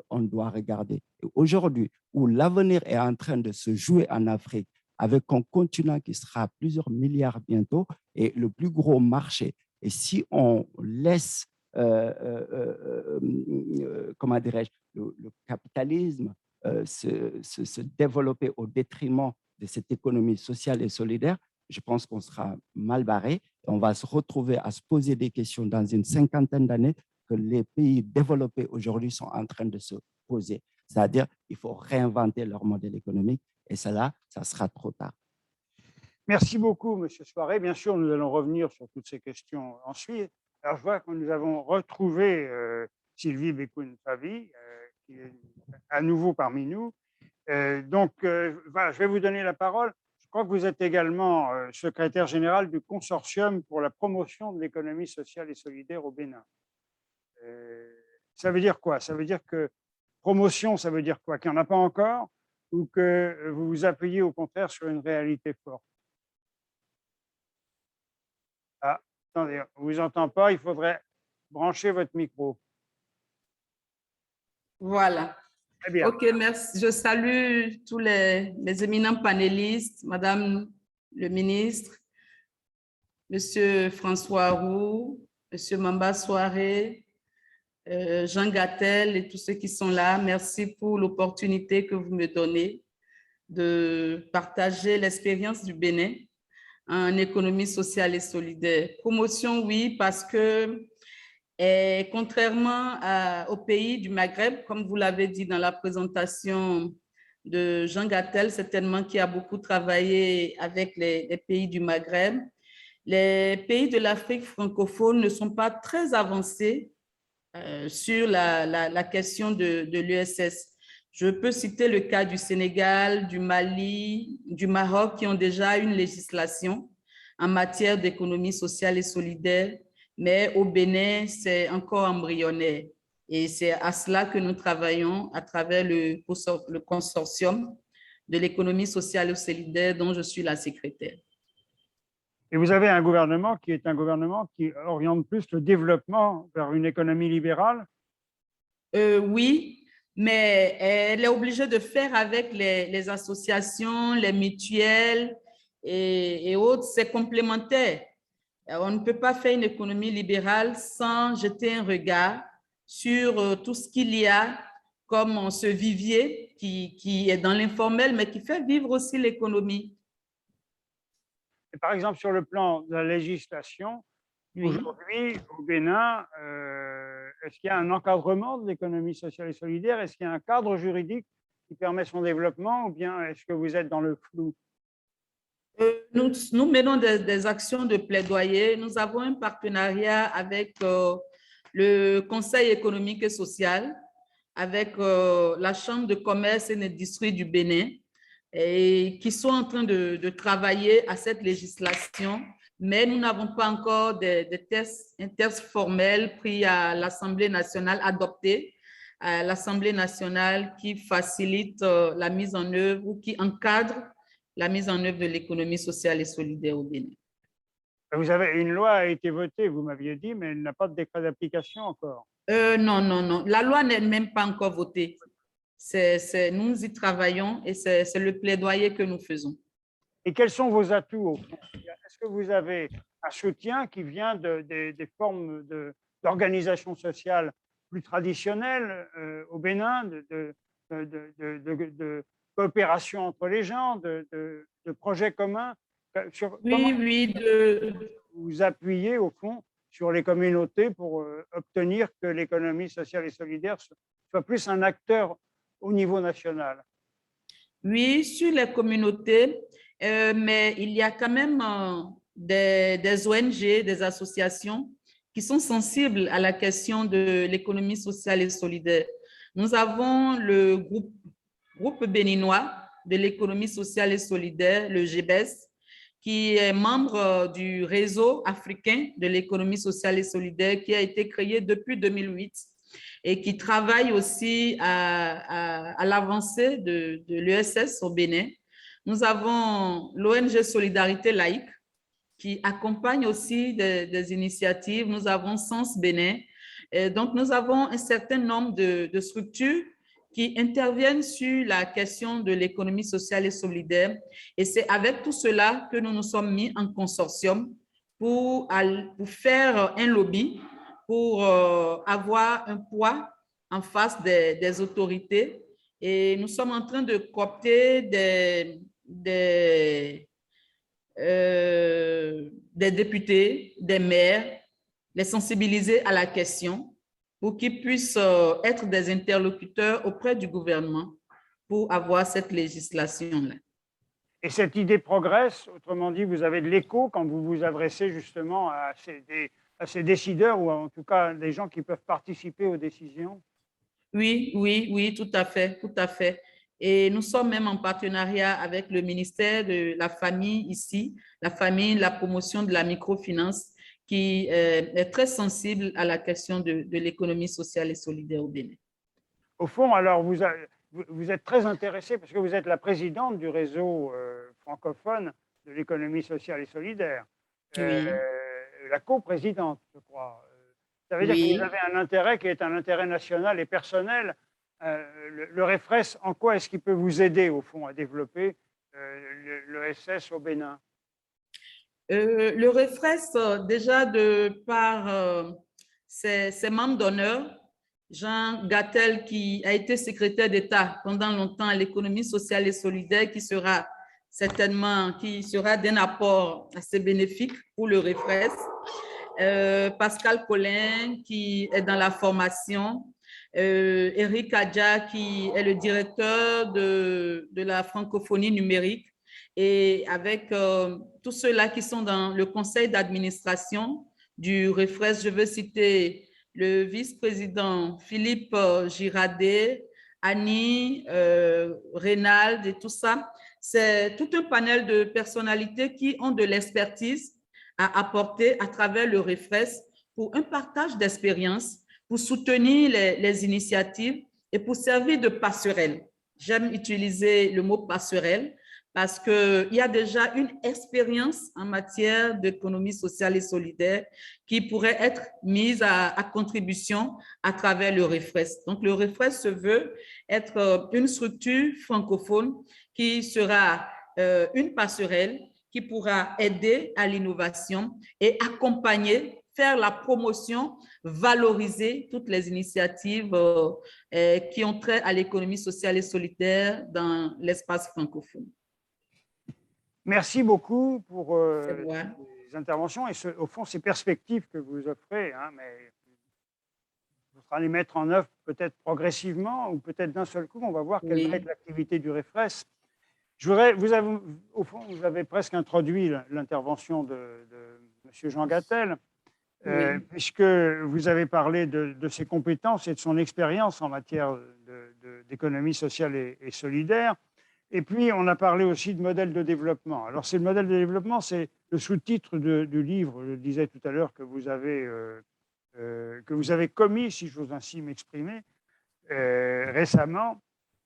on doit regarder. Aujourd'hui, où l'avenir est en train de se jouer en Afrique, avec un continent qui sera plusieurs milliards bientôt et le plus gros marché. Et si on laisse, comment dirais-je, le capitalisme se développer au détriment de cette économie sociale et solidaire, je pense qu'on sera mal barré. On va se retrouver à se poser des questions dans une cinquantaine d'années que les pays développés aujourd'hui sont en train de se poser. C'est-à-dire qu'il faut réinventer leur modèle économique et cela, ça sera trop tard. Merci beaucoup, M. Soiré. Bien sûr, nous allons revenir sur toutes ces questions ensuite. Alors, je vois que nous avons retrouvé Sylvie Bekoun-Favi, qui est à nouveau parmi nous. Voilà, je vais vous donner la parole. Je crois que vous êtes également secrétaire général du consortium pour la promotion de l'économie sociale et solidaire au Bénin. Ça veut dire quoi? Ça veut dire que promotion, ça veut dire quoi? Qu'il n'y en a pas encore ou que vous vous appuyez au contraire sur une réalité forte? Ah, attendez, on ne vous entend pas, il faudrait brancher votre micro. Voilà. Très bien. OK, merci. Je salue tous les éminents panélistes, Madame le ministre, Monsieur François Roux, Monsieur Mamba Soiré, Jean Gattel et tous ceux qui sont là. Merci pour l'opportunité que vous me donnez de partager l'expérience du Bénin en économie sociale et solidaire. Promotion, oui, parce que contrairement aux pays du Maghreb, comme vous l'avez dit dans la présentation de Jean Gattel, certainement qui a beaucoup travaillé avec les pays du Maghreb, les pays de l'Afrique francophone ne sont pas très avancés sur la question de l'USS. Je peux citer le cas du Sénégal, du Mali, du Maroc qui ont déjà une législation en matière d'économie sociale et solidaire, mais au Bénin, c'est encore embryonnaire. Et c'est à cela que nous travaillons à travers le consortium de l'économie sociale et solidaire dont je suis la secrétaire. Et vous avez un gouvernement qui est un gouvernement qui oriente plus le développement vers une économie libérale? Oui, mais elle est obligée de faire avec les associations, les mutuelles et autres. C'est complémentaire. On ne peut pas faire une économie libérale sans jeter un regard sur tout ce qu'il y a comme ce vivier qui est dans l'informel, mais qui fait vivre aussi l'économie. Et par exemple, sur le plan de la législation, Oui. aujourd'hui, au Bénin, est-ce qu'il y a un encadrement de l'économie sociale et solidaire? Est-ce qu'il y a un cadre juridique qui permet son développement, ou bien est-ce que vous êtes dans le flou? Nous menons des actions de plaidoyer. Nous avons un partenariat avec le Conseil économique et social, avec la Chambre de commerce et d'industrie du Bénin, et qui sont en train de travailler à cette législation, mais nous n'avons pas encore un texte formel pris à l'Assemblée nationale, adopté à l'Assemblée nationale, qui facilite la mise en œuvre ou qui encadre la mise en œuvre de l'économie sociale et solidaire au Bénin. Une loi a été votée, vous m'aviez dit, mais elle n'a pas de décret d'application encore. Non. La loi n'est même pas encore votée. Nous y travaillons et c'est le plaidoyer que nous faisons. Et quels sont vos atouts au fond? Est-ce que vous avez un soutien qui vient des formes d'organisation sociale plus traditionnelles au Bénin, de coopération entre les gens, de projets communs? Oui. Vous appuyez au fond sur les communautés pour obtenir que l'économie sociale et solidaire soit plus un acteur au niveau national? Oui, sur les communautés, mais il y a quand même des ONG, des associations qui sont sensibles à la question de l'économie sociale et solidaire. Nous avons le groupe béninois de l'économie sociale et solidaire, le GBES, qui est membre du réseau africain de l'économie sociale et solidaire, qui a été créé depuis 2008 et qui travaille aussi à l'avancée de l'ESS au Bénin. Nous avons l'ONG Solidarité laïque, qui accompagne aussi des initiatives. Nous avons Sens Bénin. Et donc, nous avons un certain nombre de structures qui interviennent sur la question de l'économie sociale et solidaire. Et c'est avec tout cela que nous nous sommes mis en consortium pour faire un lobby, pour avoir un poids en face des autorités. Et nous sommes en train de coopter des députés, des maires, les sensibiliser à la question pour qu'ils puissent être des interlocuteurs auprès du gouvernement pour avoir cette législation-là. Et cette idée progresse, autrement dit, vous avez de l'écho quand vous vous adressez justement à ces décideurs, ou en tout cas des gens qui peuvent participer aux décisions? Oui, tout à fait. Et nous sommes même en partenariat avec le ministère de la Famille ici, la promotion de la microfinance, qui est très sensible à la question de l'économie sociale et solidaire au Bénin. Au fond, alors, vous êtes très intéressé parce que vous êtes la présidente du réseau francophone de l'économie sociale et solidaire. Oui. La coprésidente, je crois. Ça veut dire que vous avez un intérêt qui est un intérêt national et personnel. Le REFRES, en quoi est-ce qu'il peut vous aider, au fond, à développer l'ESS au Bénin? Le REFRES, déjà de par ses membres d'honneur, Jean Gattel, qui a été secrétaire d'État pendant longtemps à l'économie sociale et solidaire, qui sera d'un apport assez bénéfique pour le REFRES. Pascal Collin, qui est dans la formation. Eric Adja, qui est le directeur de la francophonie numérique. Et avec tous ceux-là qui sont dans le conseil d'administration du REFRES, je veux citer le vice-président Philippe Girardet, Annie, Reynald et tout ça. C'est tout un panel de personnalités qui ont de l'expertise à apporter à travers le REFRES pour un partage d'expérience, pour soutenir les initiatives et pour servir de passerelle. J'aime utiliser le mot passerelle parce qu'il y a déjà une expérience en matière d'économie sociale et solidaire qui pourrait être mise à contribution à travers le REFRES. Donc, le REFRES se veut être une structure francophone qui sera une passerelle qui pourra aider à l'innovation et accompagner, faire la promotion, valoriser toutes les initiatives qui ont trait à l'économie sociale et solidaire dans l'espace francophone. Merci beaucoup pour Ouais. les interventions et au fond ces perspectives que vous offrez, hein, mais il faudra les mettre en œuvre peut-être progressivement ou peut-être d'un seul coup, on va voir quelle Oui. va être l'activité du REFRES. Au fond, vous avez presque introduit l'intervention de M. Jean Gattel, Oui. puisque vous avez parlé de ses compétences et de son expérience en matière d'économie sociale et solidaire. Et puis, on a parlé aussi de modèle de développement. Alors, c'est le modèle de développement, c'est le sous-titre du livre, je le disais tout à l'heure, que vous avez commis, si j'ose ainsi m'exprimer, récemment.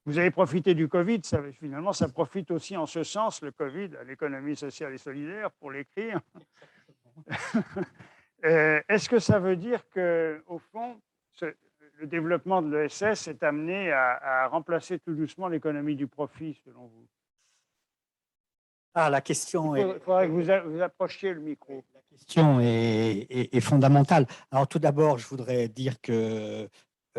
Vous avez profité du Covid, finalement, ça profite aussi en ce sens, le Covid, à l'économie sociale et solidaire, pour l'écrire. Est-ce que ça veut dire qu'au fond, le développement de l'ESS est amené à remplacer tout doucement l'économie du profit, selon vous? Ah, la question Il faudrait que vous approchiez le micro. La question est fondamentale. Alors, tout d'abord, je voudrais dire que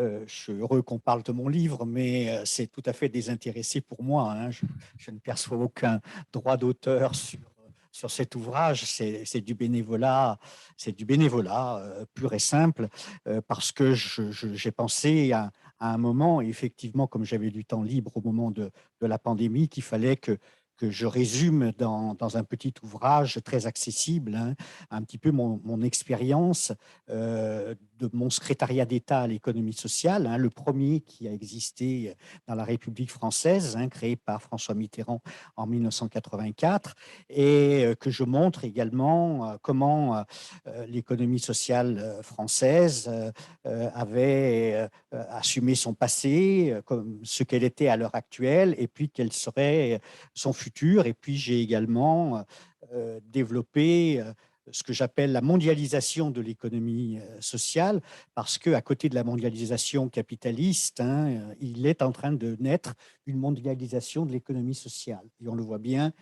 je suis heureux qu'on parle de mon livre, mais c'est tout à fait désintéressé pour moi, hein. Je ne perçois aucun droit d'auteur sur cet ouvrage. C'est du bénévolat, pur et simple, parce que j'ai pensé à un moment, effectivement, comme j'avais du temps libre au moment de la pandémie, qu'il fallait que je résume dans un petit ouvrage très accessible, hein, un petit peu mon expérience de mon secrétariat d'État à l'économie sociale, hein, le premier qui a existé dans la République française, hein, créé par François Mitterrand en 1984, et que je montre également comment l'économie sociale française avait assumé son passé, comme ce qu'elle était à l'heure actuelle, et puis quel serait son futur. Et puis j'ai également développé ce que j'appelle la mondialisation de l'économie sociale, parce qu'à côté de la mondialisation capitaliste, hein, il est en train de naître une mondialisation de l'économie sociale. Et on le voit bien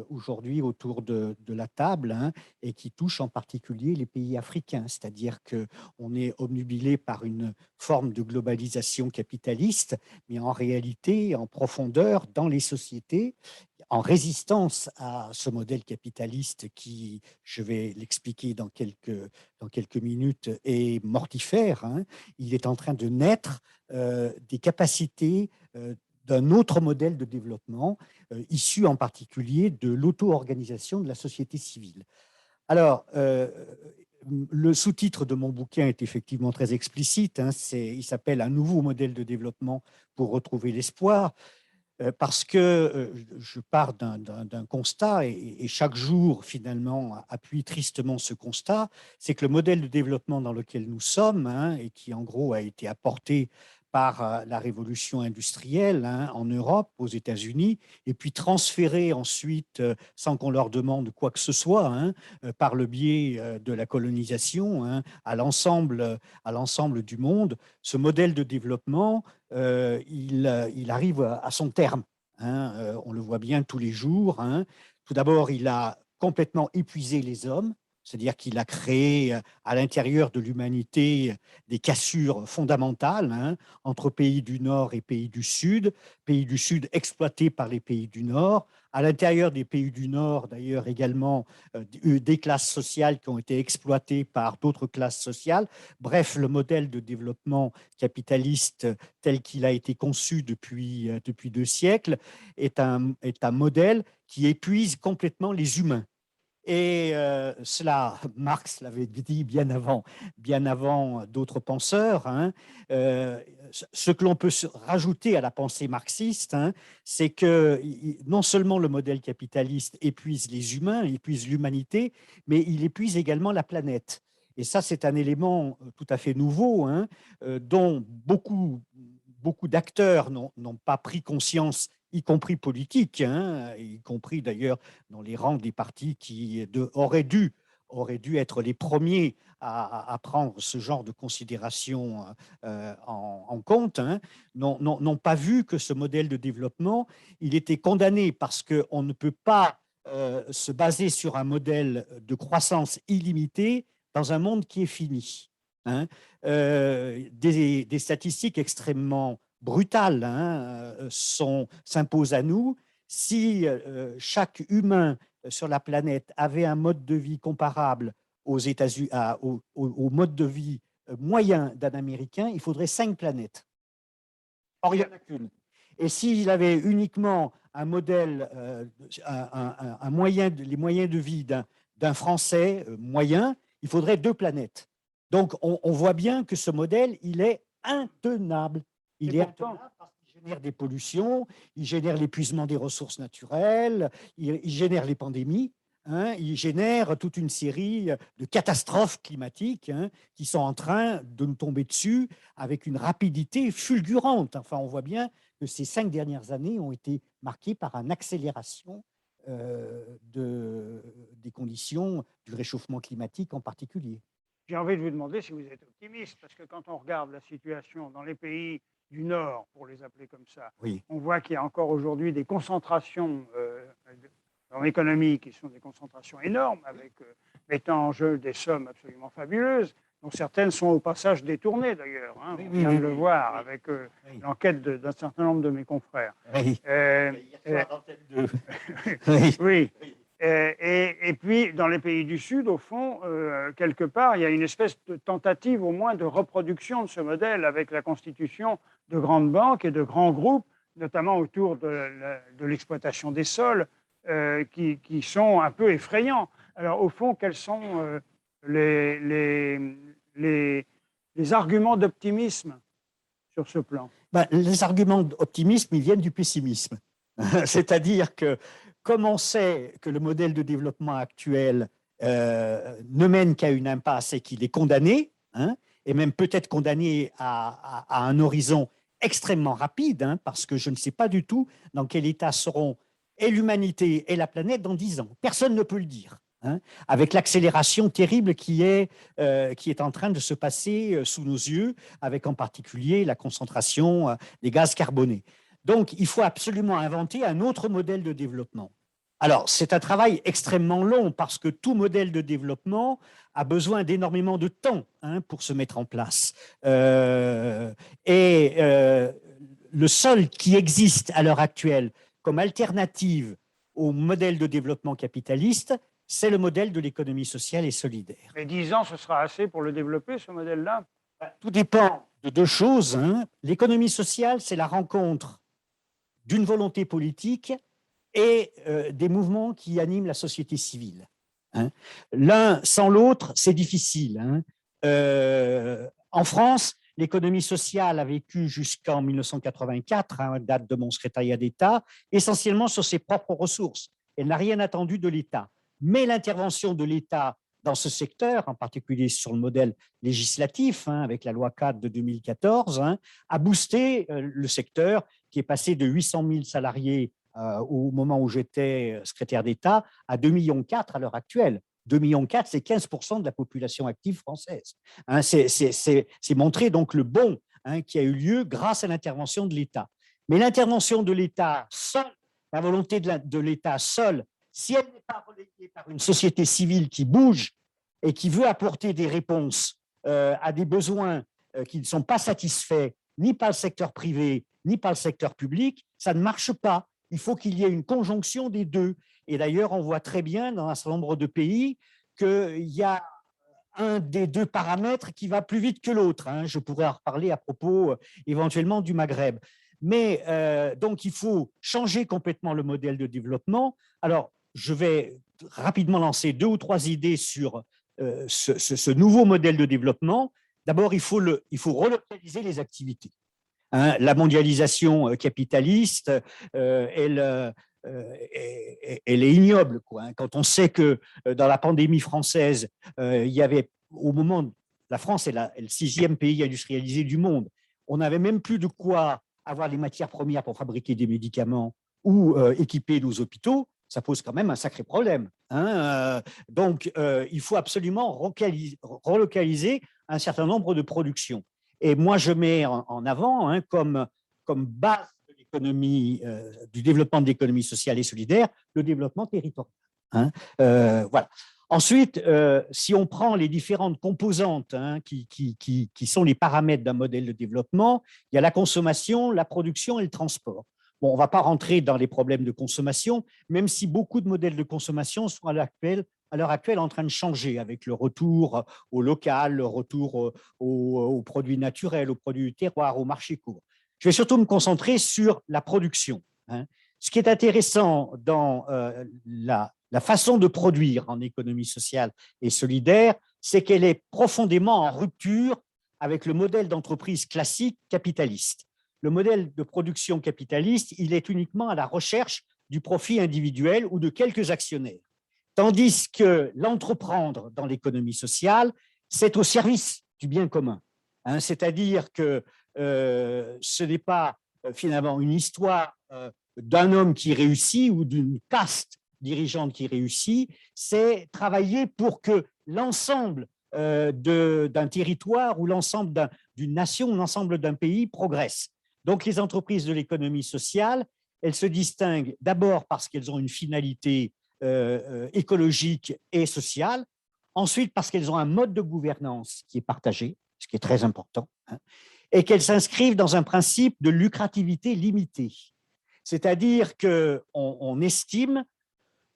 aujourd'hui autour de la table, hein, et qui touche en particulier les pays africains. C'est-à-dire qu'on est obnubilé par une forme de globalisation capitaliste, mais en réalité, en profondeur, dans les sociétés, en résistance à ce modèle capitaliste qui, je vais l'expliquer dans quelques minutes, est mortifère, hein. Il est en train de naître des capacités d'un autre modèle de développement, issu en particulier de l'auto-organisation de la société civile. Alors, le sous-titre de mon bouquin est effectivement très explicite, hein, il s'appelle « Un nouveau modèle de développement pour retrouver l'espoir ». Parce que je pars d'un constat, et chaque jour, finalement, appuie tristement ce constat, c'est que le modèle de développement dans lequel nous sommes, hein, et qui, en gros, a été apporté par la révolution industrielle, hein, en Europe, aux États-Unis, et puis transféré ensuite, sans qu'on leur demande quoi que ce soit, hein, par le biais de la colonisation, hein, à l'ensemble du monde, ce modèle de développement, il arrive à son terme, hein. On le voit bien tous les jours, hein. Tout d'abord, il a complètement épuisé les hommes, c'est-à-dire qu'il a créé à l'intérieur de l'humanité des cassures fondamentales, hein, entre pays du Nord et pays du Sud exploités par les pays du Nord, à l'intérieur des pays du Nord d'ailleurs également des classes sociales qui ont été exploitées par d'autres classes sociales. Bref, le modèle de développement capitaliste tel qu'il a été conçu depuis 2 siècles est un modèle qui épuise complètement les humains. Et cela, Marx l'avait dit bien avant d'autres penseurs, hein. Ce que l'on peut rajouter à la pensée marxiste, hein, c'est que non seulement le modèle capitaliste épuise les humains, épuise l'humanité, mais il épuise également la planète. Et ça, c'est un élément tout à fait nouveau, hein, dont beaucoup d'acteurs n'ont pas pris conscience, y compris politiques, hein, y compris d'ailleurs dans les rangs des partis qui auraient dû être les premiers à prendre ce genre de considération en compte, hein, n'ont pas vu que ce modèle de développement, il était condamné parce qu'on ne peut pas se baser sur un modèle de croissance illimitée dans un monde qui est fini. Hein. Des statistiques extrêmement brutales, hein, s'imposent à nous. Si chaque humain sur la planète avait un mode de vie comparable aux États-Unis, au mode de vie moyen d'un Américain, il faudrait 5 planètes. Or, il n'y en a qu'une. Et s'il avait uniquement un modèle, les moyens de vie d'un Français moyen, il faudrait 2 planètes. Donc, on voit bien que ce modèle, il est intenable. Il est intenable parce qu'il génère des pollutions, il génère l'épuisement des ressources naturelles, il génère les pandémies, hein, il génère toute une série de catastrophes climatiques, hein, qui sont en train de nous tomber dessus avec une rapidité fulgurante. Enfin, on voit bien que ces 5 dernières années ont été marquées par une accélération des conditions du réchauffement climatique en particulier. J'ai envie de vous demander si vous êtes optimiste, parce que quand on regarde la situation dans les pays du Nord, pour les appeler comme ça, oui, on voit qu'il y a encore aujourd'hui des concentrations dans l'économie qui sont des concentrations énormes, avec mettant en jeu des sommes absolument fabuleuses, dont certaines sont au passage détournées d'ailleurs. Hein, on vient de le voir avec l'enquête d'un certain nombre de mes confrères. Oui. Oui. Et puis, dans les pays du Sud, au fond, quelque part, il y a une espèce de tentative au moins de reproduction de ce modèle avec la constitution de grandes banques et de grands groupes, notamment autour de l'exploitation des sols, qui sont un peu effrayants. Alors, au fond, quels sont les arguments d'optimisme sur ce plan? Ben, les arguments d'optimisme, ils viennent du pessimisme. C'est-à-dire que, comme on sait que le modèle de développement actuel ne mène qu'à une impasse et qu'il est condamné, hein, et même peut-être condamné à un horizon extrêmement rapide, hein, parce que je ne sais pas du tout dans quel état seront et l'humanité et la planète dans 10 ans. Personne ne peut le dire, hein, avec l'accélération terrible qui est en train de se passer sous nos yeux, avec en particulier la concentration des gaz carbonés. Donc, il faut absolument inventer un autre modèle de développement. Alors, c'est un travail extrêmement long parce que tout modèle de développement a besoin d'énormément de temps, hein, pour se mettre en place. Le seul qui existe à l'heure actuelle comme alternative au modèle de développement capitaliste, c'est le modèle de l'économie sociale et solidaire. Et 10 ans, ce sera assez pour le développer, ce modèle-là? Tout dépend de 2 choses. Hein. L'économie sociale, c'est la rencontre d'une volonté politique et des mouvements qui animent la société civile. Hein. L'un sans l'autre, c'est difficile. Hein. En France, l'économie sociale a vécu jusqu'en 1984, hein, date de mon secrétariat d'État, essentiellement sur ses propres ressources. Elle n'a rien attendu de l'État. Mais l'intervention de l'État dans ce secteur, en particulier sur le modèle législatif, hein, avec la loi 4 de 2014, hein, a boosté le secteur qui est passé de 800 000 salariés au moment où j'étais secrétaire d'État à 2,4 millions à l'heure actuelle. 2,4 millions, c'est 15% de la population active française. Hein, c'est montrer donc le bond, hein, qui a eu lieu grâce à l'intervention de l'État. Mais l'intervention de l'État seul, la volonté de l'État seul, si elle n'est pas relayée par une société civile qui bouge et qui veut apporter des réponses à des besoins qui ne sont pas satisfaits ni par le secteur privé, ni par le secteur public, ça ne marche pas. Il faut qu'il y ait une conjonction des deux. Et d'ailleurs, on voit très bien dans un certain nombre de pays qu'il y a un des 2 paramètres qui va plus vite que l'autre. Hein. Je pourrais en reparler à propos éventuellement du Maghreb. Mais donc, il faut changer complètement le modèle de développement. Alors, je vais rapidement lancer 2 ou 3 idées sur ce nouveau modèle de développement. D'abord, il faut relocaliser les activités. Hein, la mondialisation capitaliste, elle est ignoble, quoi, hein. Quand on sait que dans la pandémie française, il y avait au moment, la France est le 6e pays industrialisé du monde. On n'avait même plus de quoi avoir les matières premières pour fabriquer des médicaments ou équiper nos hôpitaux. Ça pose quand même un sacré problème. Donc, il faut absolument relocaliser un certain nombre de productions. Et moi, je mets en avant comme base de l'économie, du développement de l'économie sociale et solidaire, le développement territorial. Voilà. Ensuite, si on prend les différentes composantes qui sont les paramètres d'un modèle de développement, il y a la consommation, la production et le transport. Bon, on ne va pas rentrer dans les problèmes de consommation, même si beaucoup de modèles de consommation sont à l'heure actuelle en train de changer avec le retour au local, le retour aux produits naturels, aux produits du terroir, au marché court. Je vais surtout me concentrer sur la production. Ce qui est intéressant dans la façon de produire en économie sociale et solidaire, c'est qu'elle est profondément en rupture avec le modèle d'entreprise classique capitaliste. Le modèle de production capitaliste, il est uniquement à la recherche du profit individuel ou de quelques actionnaires. Tandis que l'entreprendre dans l'économie sociale, c'est au service du bien commun. C'est-à-dire que ce n'est pas finalement une histoire d'un homme qui réussit ou d'une caste dirigeante qui réussit, c'est travailler pour que l'ensemble d'un territoire ou l'ensemble d'une nation, l'ensemble d'un pays progresse. Donc, les entreprises de l'économie sociale, elles se distinguent d'abord parce qu'elles ont une finalité écologique et sociale, ensuite parce qu'elles ont un mode de gouvernance qui est partagé, ce qui est très important, et qu'elles s'inscrivent dans un principe de lucrativité limitée. C'est-à-dire qu'on estime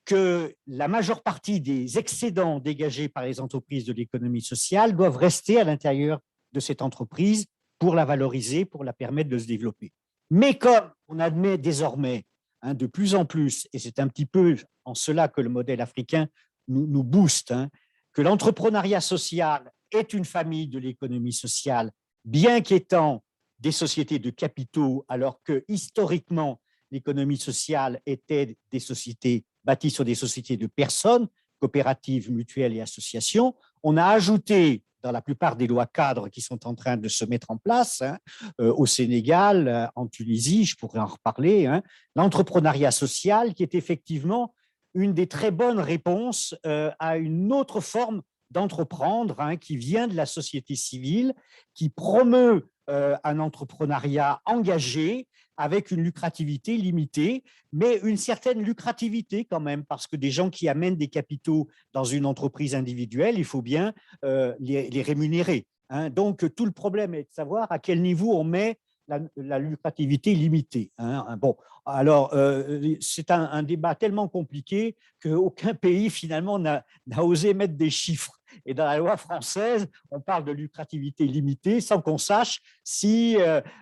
que la majeure partie des excédents dégagés par les entreprises de l'économie sociale doivent rester à l'intérieur de cette entreprise pour la valoriser, pour la permettre de se développer. Mais comme on admet désormais de plus en plus, et c'est un petit peu en cela que le modèle africain nous booste, que l'entrepreneuriat social est une famille de l'économie sociale, bien qu'étant des sociétés de capitaux, alors que historiquement, l'économie sociale était des sociétés bâties sur des sociétés de personnes, coopératives, mutuelles et associations. On a ajouté dans la plupart des lois cadres qui sont en train de se mettre en place, au Sénégal, en Tunisie, je pourrais en reparler, l'entrepreneuriat social qui est effectivement une des très bonnes réponses à une autre forme d'entreprendre qui vient de la société civile, qui promeut un entrepreneuriat engagé avec une lucrativité limitée, mais une certaine lucrativité quand même, parce que des gens qui amènent des capitaux dans une entreprise individuelle, il faut bien les rémunérer. Donc, tout le problème est de savoir à quel niveau on met la lucrativité limitée. Bon, alors, c'est un débat tellement compliqué qu'aucun pays, finalement, n'a osé mettre des chiffres. Et dans la loi française, on parle de lucrativité limitée sans qu'on sache si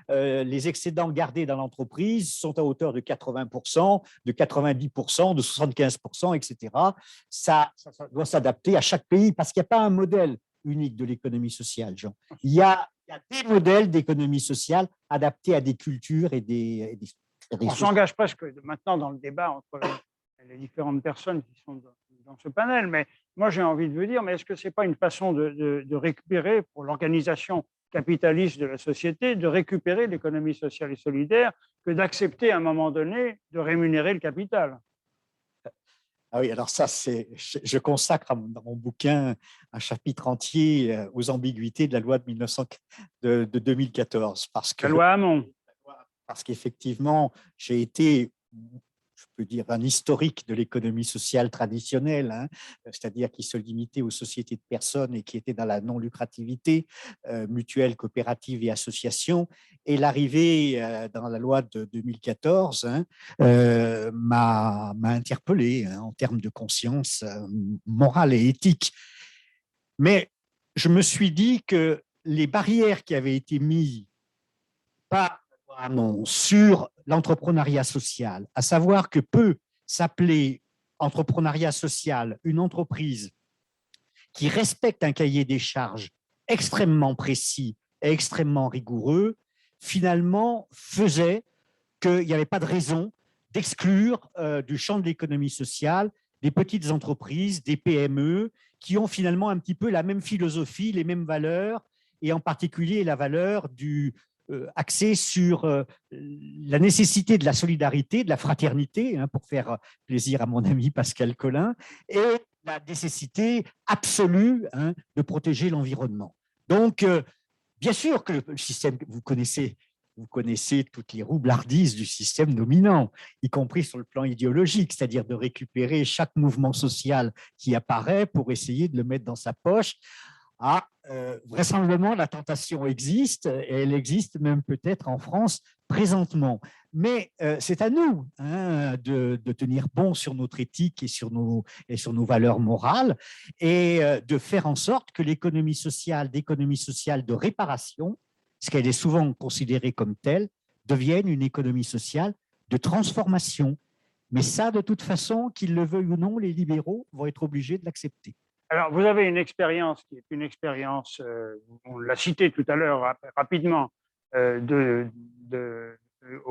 les excédents gardés dans l'entreprise sont à hauteur de 80%, de 90%, de 75%, etc. Ça doit s'adapter à chaque pays parce qu'il n'y a pas un modèle unique de l'économie sociale, Jean. Il y a des modèles d'économie sociale adaptés à des cultures et des on s'engage presque maintenant dans le débat entre les différentes personnes qui sont dans ce panel, mais moi j'ai envie de vous dire, mais est-ce que ce n'est pas une façon de récupérer pour l'organisation capitaliste de la société, de récupérer l'économie sociale et solidaire, que d'accepter à un moment donné de rémunérer le capital? Ah oui, alors ça, je consacre dans mon bouquin un chapitre entier aux ambiguïtés de la loi de 2014. La loi Hamon. Parce qu'effectivement, j'ai été, je peux dire, un historique de l'économie sociale traditionnelle, c'est-à-dire qui se limitait aux sociétés de personnes et qui était dans la non-lucrativité, mutuelle, coopérative et association. Et l'arrivée dans la loi de 2014 m'a interpellé en termes de conscience morale et éthique. Mais je me suis dit que les barrières qui avaient été mises par sur l'entrepreneuriat social, à savoir que peut s'appeler entrepreneuriat social une entreprise qui respecte un cahier des charges extrêmement précis et extrêmement rigoureux, finalement faisait qu'il n'y avait pas de raison d'exclure du champ de l'économie sociale des petites entreprises, des PME, qui ont finalement un petit peu la même philosophie, les mêmes valeurs, et en particulier la valeur du axée sur la nécessité de la solidarité, de la fraternité, hein, pour faire plaisir à mon ami Pascal Colin, et la nécessité absolue, hein, de protéger l'environnement. Donc, bien sûr que le système, vous connaissez toutes les roublardises du système dominant, y compris sur le plan idéologique, c'est-à-dire de récupérer chaque mouvement social qui apparaît pour essayer de le mettre dans sa poche. Ah, vraisemblablement, la tentation existe, et elle existe même peut-être en France présentement. Mais c'est à nous, hein, de tenir bon sur notre éthique et sur nos valeurs morales, et de faire en sorte que l'économie sociale de réparation, ce qu'elle est souvent considérée comme telle, devienne une économie sociale de transformation. Mais ça, de toute façon, qu'ils le veuillent ou non, les libéraux vont être obligés de l'accepter. Alors, vous avez une expérience qui est une expérience, on l'a cité tout à l'heure rapidement, au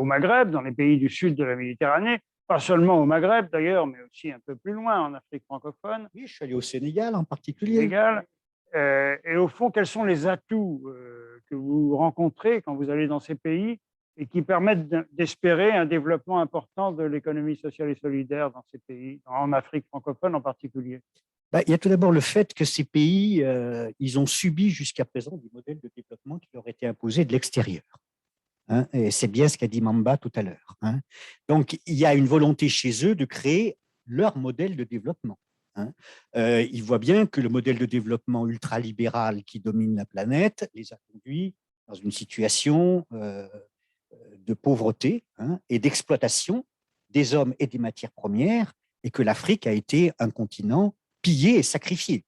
Maghreb, dans les pays du sud de la Méditerranée, pas seulement au Maghreb d'ailleurs, mais aussi un peu plus loin, en Afrique francophone. Oui, je suis allé au Sénégal en particulier. Sénégal. Et au fond, quels sont les atouts que vous rencontrez quand vous allez dans ces pays et qui permettent d'espérer un développement important de l'économie sociale et solidaire dans ces pays, en Afrique francophone en particulier? Il y a tout d'abord le fait que ces pays, ils ont subi jusqu'à présent des modèles de développement qui leur étaient imposés de l'extérieur. Hein, et c'est bien ce qu'a dit Mamba tout à l'heure. Hein. Donc, il y a une volonté chez eux de créer leur modèle de développement. Hein. Ils voient bien que le modèle de développement ultralibéral qui domine la planète les a conduits dans une situation de pauvreté, hein, et d'exploitation des hommes et des matières premières, et que l'Afrique a été un continent pillé et sacrifié.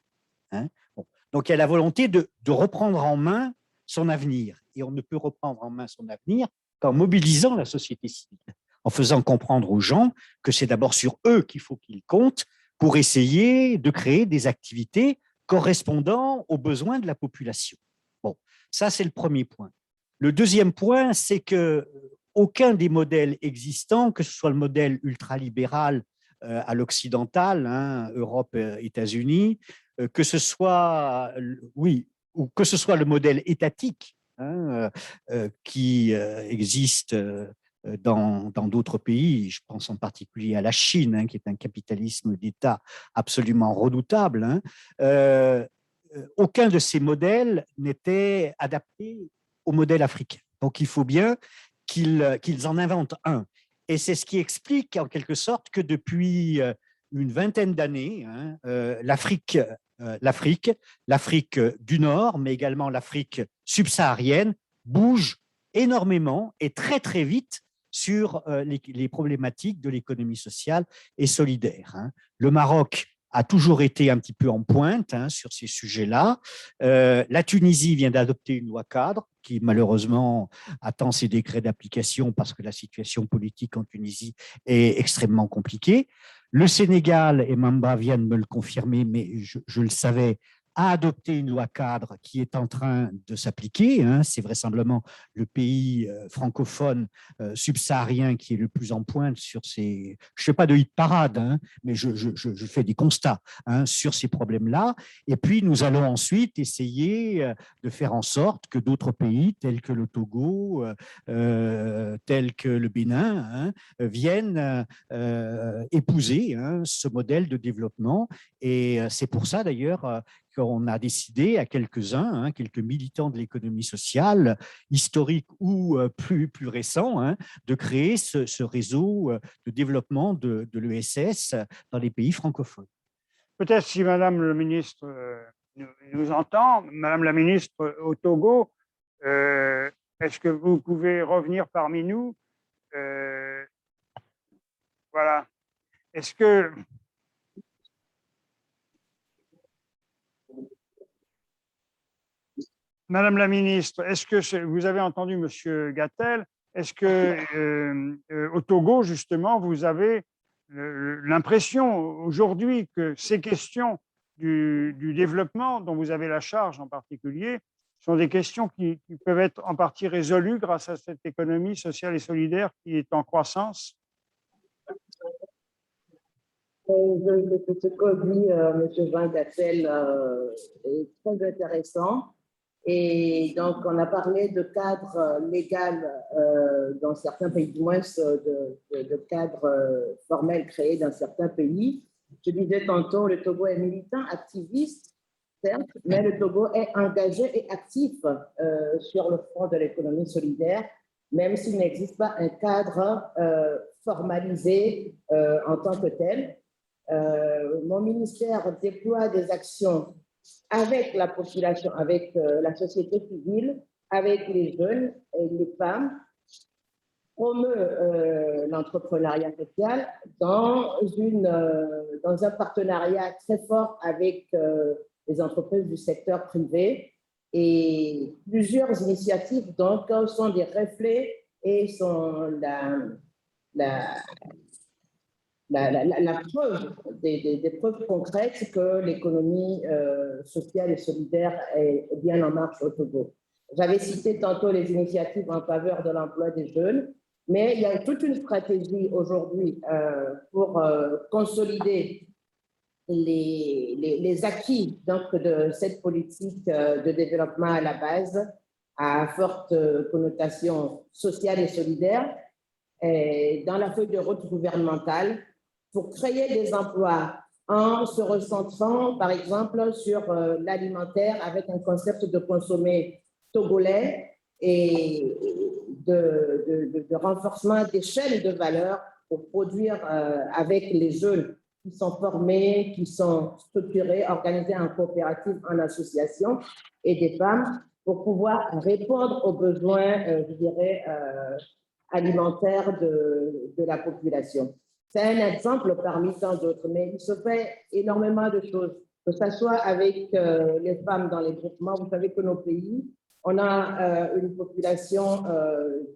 Hein. Bon. Donc, il y a la volonté de reprendre en main son avenir. Et on ne peut reprendre en main son avenir qu'en mobilisant la société civile, en faisant comprendre aux gens que c'est d'abord sur eux qu'il faut qu'ils comptent pour essayer de créer des activités correspondant aux besoins de la population. Bon, ça, c'est le premier point. Le deuxième point, c'est que aucun des modèles existants, que ce soit le modèle ultralibéral à l'occidental, hein, Europe, États-Unis, que ce soit, oui, ou que ce soit le modèle étatique, hein, qui existe dans d'autres pays, je pense en particulier à la Chine, hein, qui est un capitalisme d'État absolument redoutable, hein, aucun de ces modèles n'était adapté au modèle africain. Donc il faut bien qu'ils en inventent un. Et c'est ce qui explique en quelque sorte que depuis une vingtaine d'années, hein, l'Afrique du Nord, mais également l'Afrique subsaharienne, bouge énormément et très très vite sur les problématiques de l'économie sociale et solidaire. Hein. Le Maroc a toujours été un petit peu en pointe, hein, sur ces sujets-là. La Tunisie vient d'adopter une loi cadre qui malheureusement attend ses décrets d'application parce que la situation politique en Tunisie est extrêmement compliquée. Le Sénégal, et Mamba vient de me le confirmer, mais je le savais, a adopté une loi cadre qui est en train de s'appliquer. Hein. C'est vraisemblablement le pays francophone subsaharien qui est le plus en pointe sur ces… Je ne fais pas de hit parade, hein, mais je fais des constats, hein, sur ces problèmes-là. Et puis, nous allons ensuite essayer de faire en sorte que d'autres pays, tels que le Togo, tels que le Bénin, hein, viennent épouser, hein, ce modèle de développement. Et c'est pour ça, d'ailleurs, qu'on a décidé à quelques-uns, hein, quelques militants de l'économie sociale, historique ou plus récent, hein, de créer ce réseau de développement de l'ESS dans les pays francophones. Peut-être si Madame le ministre nous entend, Madame la ministre au Togo, est-ce que vous pouvez revenir parmi nous? Voilà. Est-ce que… Madame la ministre, est-ce que vous avez entendu Monsieur Gattel? Est-ce que au Togo, justement, vous avez l'impression aujourd'hui que ces questions du développement dont vous avez la charge en particulier sont des questions qui peuvent être en partie résolues grâce à cette économie sociale et solidaire qui est en croissance? Ce que dit M. Jean Gattel est très intéressant. Et donc, on a parlé de cadre légal dans certains pays, du moins de cadre formel créé dans certains pays. Je disais tantôt, le Togo est militant, activiste, certes, mais le Togo est engagé et actif sur le front de l'économie solidaire, même s'il n'existe pas un cadre formalisé en tant que tel. Mon ministère déploie des actions avec la population, avec la société civile, avec les jeunes et les femmes, promeut l'entrepreneuriat social dans un partenariat très fort avec les entreprises du secteur privé. Et plusieurs initiatives donc sont des reflets et sont la preuve, des preuves concrètes que l'économie sociale et solidaire est bien en marche au Togo. J'avais cité tantôt les initiatives en faveur de l'emploi des jeunes, mais il y a toute une stratégie aujourd'hui pour consolider les acquis donc, de cette politique de développement à la base à forte connotation sociale et solidaire dans la feuille de route gouvernementale pour créer des emplois en se recentrant, par exemple, sur l'alimentaire avec un concept de consommer togolais et de renforcement des chaînes de valeur pour produire avec les jeunes qui sont formés, qui sont structurés, organisés en coopérative, en association, et des femmes pour pouvoir répondre aux besoins, je dirais, alimentaires de la population. C'est un exemple parmi tant d'autres, mais il se fait énormément de choses, que ce soit avec les femmes dans les groupements. Vous savez que nos pays, on a une population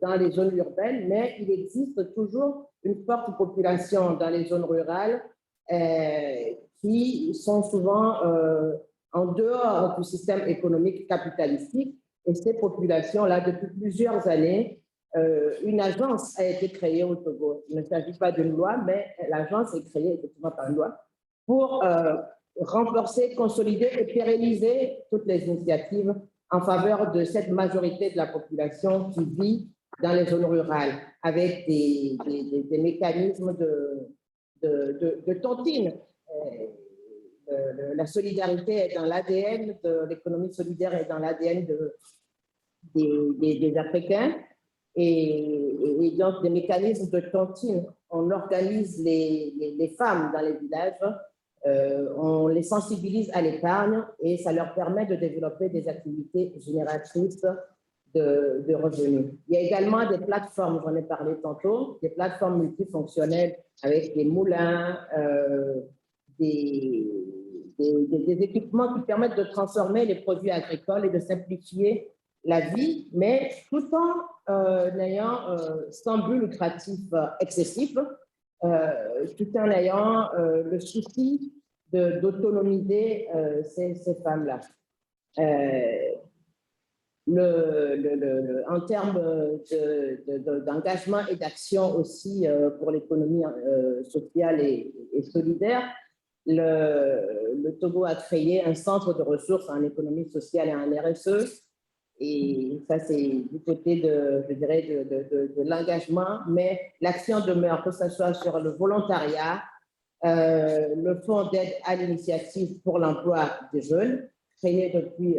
dans les zones urbaines, mais il existe toujours une forte population dans les zones rurales qui sont souvent en dehors du système économique capitalistique. Et ces populations-là, depuis plusieurs années, une agence a été créée au Togo. Il ne s'agit pas d'une loi, mais l'agence est créée effectivement par une loi pour renforcer, consolider et pérenniser toutes les initiatives en faveur de cette majorité de la population qui vit dans les zones rurales, avec des mécanismes de tontine. La solidarité est dans l'ADN de l'économie solidaire, est dans l'ADN des Africains. Et donc, des mécanismes de tontine. On organise les femmes dans les villages, on les sensibilise à l'épargne et ça leur permet de développer des activités génératrices de revenus. Il y a également des plateformes, j'en ai parlé tantôt, des plateformes multifonctionnelles avec des moulins, des équipements qui permettent de transformer les produits agricoles et de simplifier la vie, mais tout en n'ayant sans but lucratif excessif, tout en ayant le souci d'autonomiser ces femmes-là. En termes d'engagement et d'action aussi pour l'économie sociale et solidaire, le Togo a créé un centre de ressources en économie sociale et en RSE. Et ça, c'est du côté je dirais, de l'engagement, mais l'action demeure, que ce soit sur le volontariat, le fonds d'aide à l'initiative pour l'emploi des jeunes, créé depuis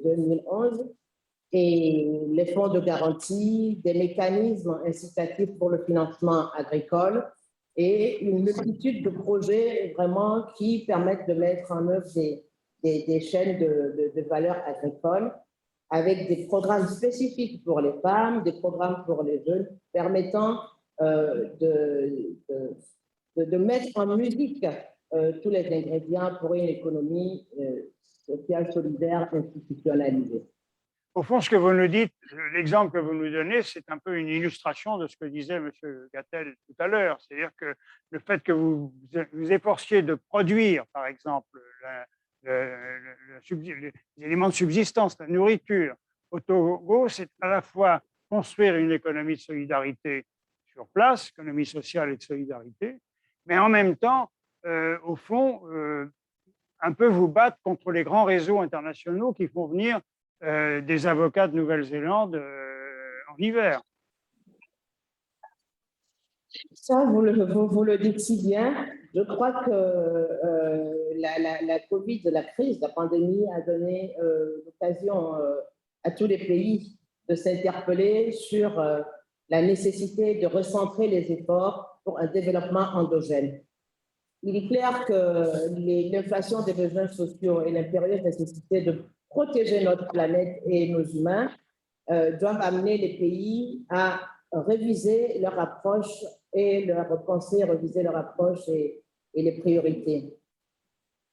2011, et les fonds de garantie, des mécanismes incitatifs pour le financement agricole et une multitude de projets vraiment qui permettent de mettre en œuvre des chaînes de valeur agricole avec des programmes spécifiques pour les femmes, des programmes pour les jeunes, permettant de mettre en musique tous les ingrédients pour une économie sociale, solidaire, institutionnalisée. Au fond, ce que vous nous dites, l'exemple que vous nous donnez, c'est un peu une illustration de ce que disait M. Gattel tout à l'heure. C'est-à-dire que le fait que vous vous efforciez de produire, par exemple, les éléments de subsistance, la nourriture au Togo, c'est à la fois construire une économie de solidarité sur place, économie sociale et de solidarité, mais en même temps au fond, un peu vous battre contre les grands réseaux internationaux qui font venir des avocats de Nouvelle-Zélande en hiver. Ça, vous le dites si bien. Je crois que la Covid, la crise, la pandémie a donné l'occasion à tous les pays de s'interpeller sur la nécessité de recentrer les efforts pour un développement endogène. Il est clair que l'inflation des besoins sociaux et l'impérieuse nécessité de protéger notre planète et nos humains doivent amener les pays à réviser leur approche et leur pensée, réviser leur approche et les priorités.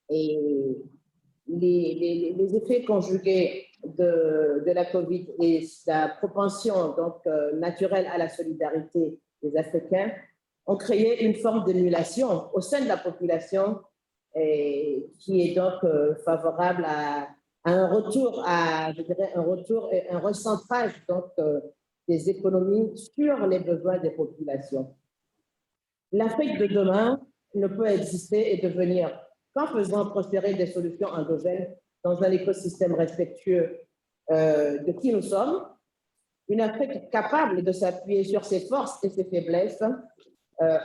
Et les effets conjugués de la COVID et la propension donc, naturelle à la solidarité des Africains ont créé une forme d'émulation au sein de la population qui est donc favorable à un retour, je dirais un retour et un recentrage donc, des économies sur les besoins des populations. L'Afrique de demain ne peut exister et devenir qu'en faisant prospérer des solutions endogènes dans un écosystème respectueux de qui nous sommes, une Afrique capable de s'appuyer sur ses forces et ses faiblesses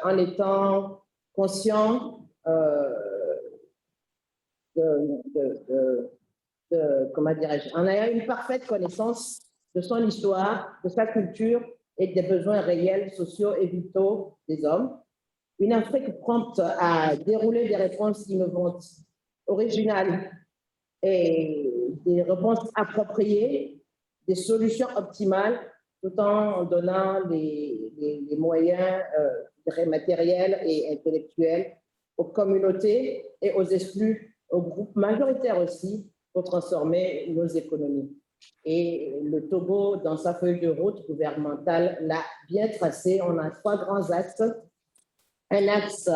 en étant conscient comment dirais-je, en ayant une parfaite connaissance de son histoire, de sa culture et des besoins réels, sociaux et vitaux des hommes. Une Afrique prompte à dérouler des réponses innovantes, originales et des réponses appropriées, des solutions optimales, tout en donnant les moyens matériels et intellectuels aux communautés et aux exclus, aux groupes majoritaires aussi, pour transformer nos économies. Et le Togo, dans sa feuille de route gouvernementale, l'a bien tracé. On a 3 grands axes. Un axe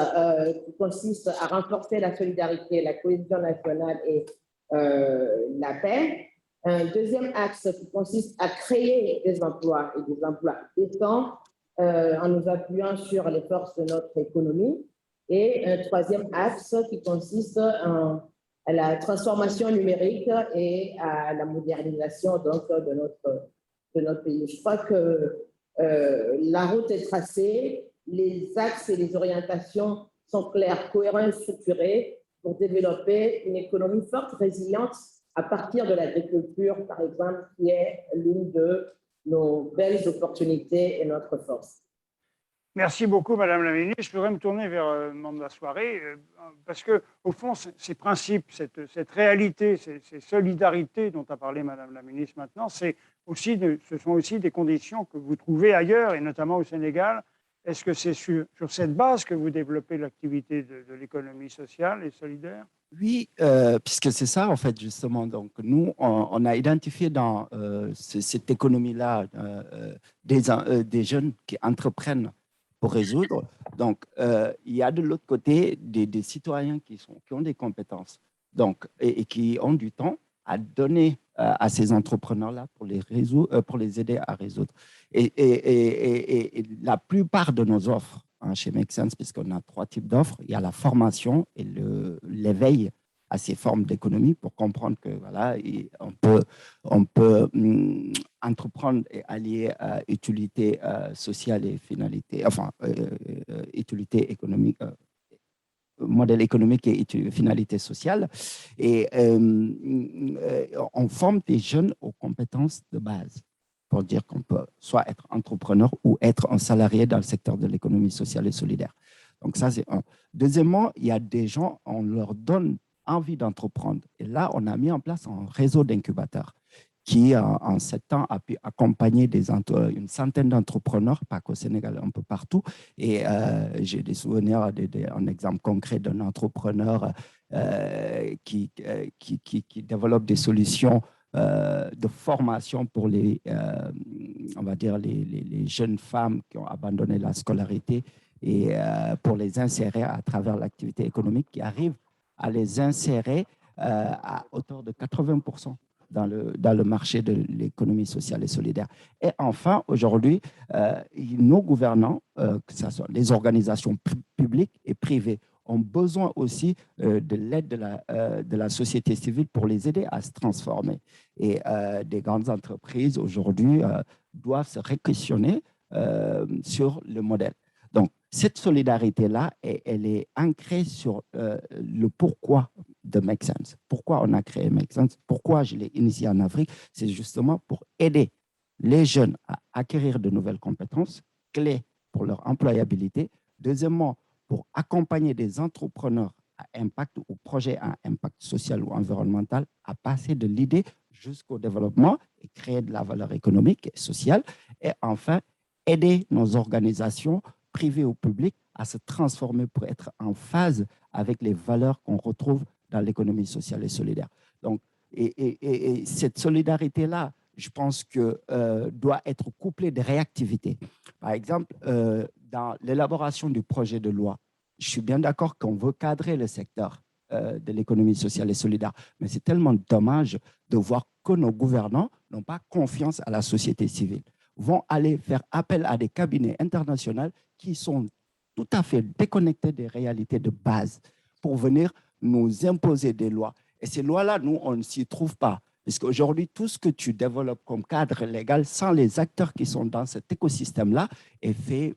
qui consiste à renforcer la solidarité, la cohésion nationale et la paix. Un deuxième axe qui consiste à créer des emplois et des emplois décents en nous appuyant sur les forces de notre économie. Et un troisième axe qui consiste à la transformation numérique et à la modernisation donc, de notre pays. Je crois que la route est tracée, les axes et les orientations sont clairs, cohérents et structurés pour développer une économie forte, résiliente à partir de l'agriculture, par exemple, qui est l'une de nos belles opportunités et notre force. Merci beaucoup, Madame la Ministre. Je voudrais me tourner vers le membre de la soirée, parce qu'au fond, ces principes, cette réalité, ces solidarités dont a parlé Madame la Ministre maintenant, ce sont aussi des conditions que vous trouvez ailleurs, et notamment au Sénégal. Est-ce que c'est sur cette base que vous développez l'activité de l'économie sociale et solidaire? Oui, puisque c'est ça, en fait, justement. Donc, nous, on a identifié dans cette économie-là des jeunes qui entreprennent pour résoudre. Donc, il y a de l'autre côté des citoyens qui ont des compétences donc, et qui ont du temps à donner à ces entrepreneurs-là pour les aider à résoudre. Et la plupart de nos offres chez Make Sense, puisqu'on a 3 types d'offres, il y a la formation et l'éveil à ces formes d'économie pour comprendre que voilà, on peut entreprendre et allier utilité sociale et finalité, enfin, utilité économique, modèle économique et finalité sociale. Et on forme des jeunes aux compétences de base pour dire qu'on peut soit être entrepreneur ou être un salarié dans le secteur de l'économie sociale et solidaire. Donc ça, c'est un. Deuxièmement, il y a des gens, on leur donne envie d'entreprendre. Et là, on a mis en place un réseau d'incubateurs qui, en 7 ans, a pu accompagner une centaine d'entrepreneurs, pas qu'au Sénégal, un peu partout. Et j'ai des souvenirs, un exemple concret d'un entrepreneur qui développe des solutions de formation pour on va dire les jeunes femmes qui ont abandonné la scolarité et pour les insérer à travers l'activité économique, qui arrive à les insérer à hauteur de 80% dans le marché de l'économie sociale et solidaire. Et enfin, aujourd'hui, nos gouvernants, que ce soit les organisations publiques et privées, ont besoin aussi de l'aide de la société civile pour les aider à se transformer. Et des grandes entreprises aujourd'hui doivent se réquestionner sur le modèle. Donc, cette solidarité-là, elle est ancrée sur le pourquoi de Make Sense. Pourquoi on a créé Make Sense? Pourquoi je l'ai initié en Afrique? C'est justement pour aider les jeunes à acquérir de nouvelles compétences clés pour leur employabilité. Deuxièmement, pour accompagner des entrepreneurs à impact ou projets à impact social ou environnemental à passer de l'idée jusqu'au développement et créer de la valeur économique et sociale. Et enfin, aider nos organisations privées ou publiques à se transformer pour être en phase avec les valeurs qu'on retrouve dans l'économie sociale et solidaire. Donc, et cette solidarité-là, je pense que doit être couplée de réactivité. Par exemple, dans l'élaboration du projet de loi, je suis bien d'accord qu'on veut cadrer le secteur de l'économie sociale et solidaire, mais c'est tellement dommage de voir que nos gouvernants n'ont pas confiance à la société civile, vont aller faire appel à des cabinets internationaux qui sont tout à fait déconnectés des réalités de base pour venir nous imposer des lois. Et ces lois-là, nous, on ne s'y trouve pas. Parce qu'aujourd'hui, tout ce que tu développes comme cadre légal sans les acteurs qui sont dans cet écosystème-là est fait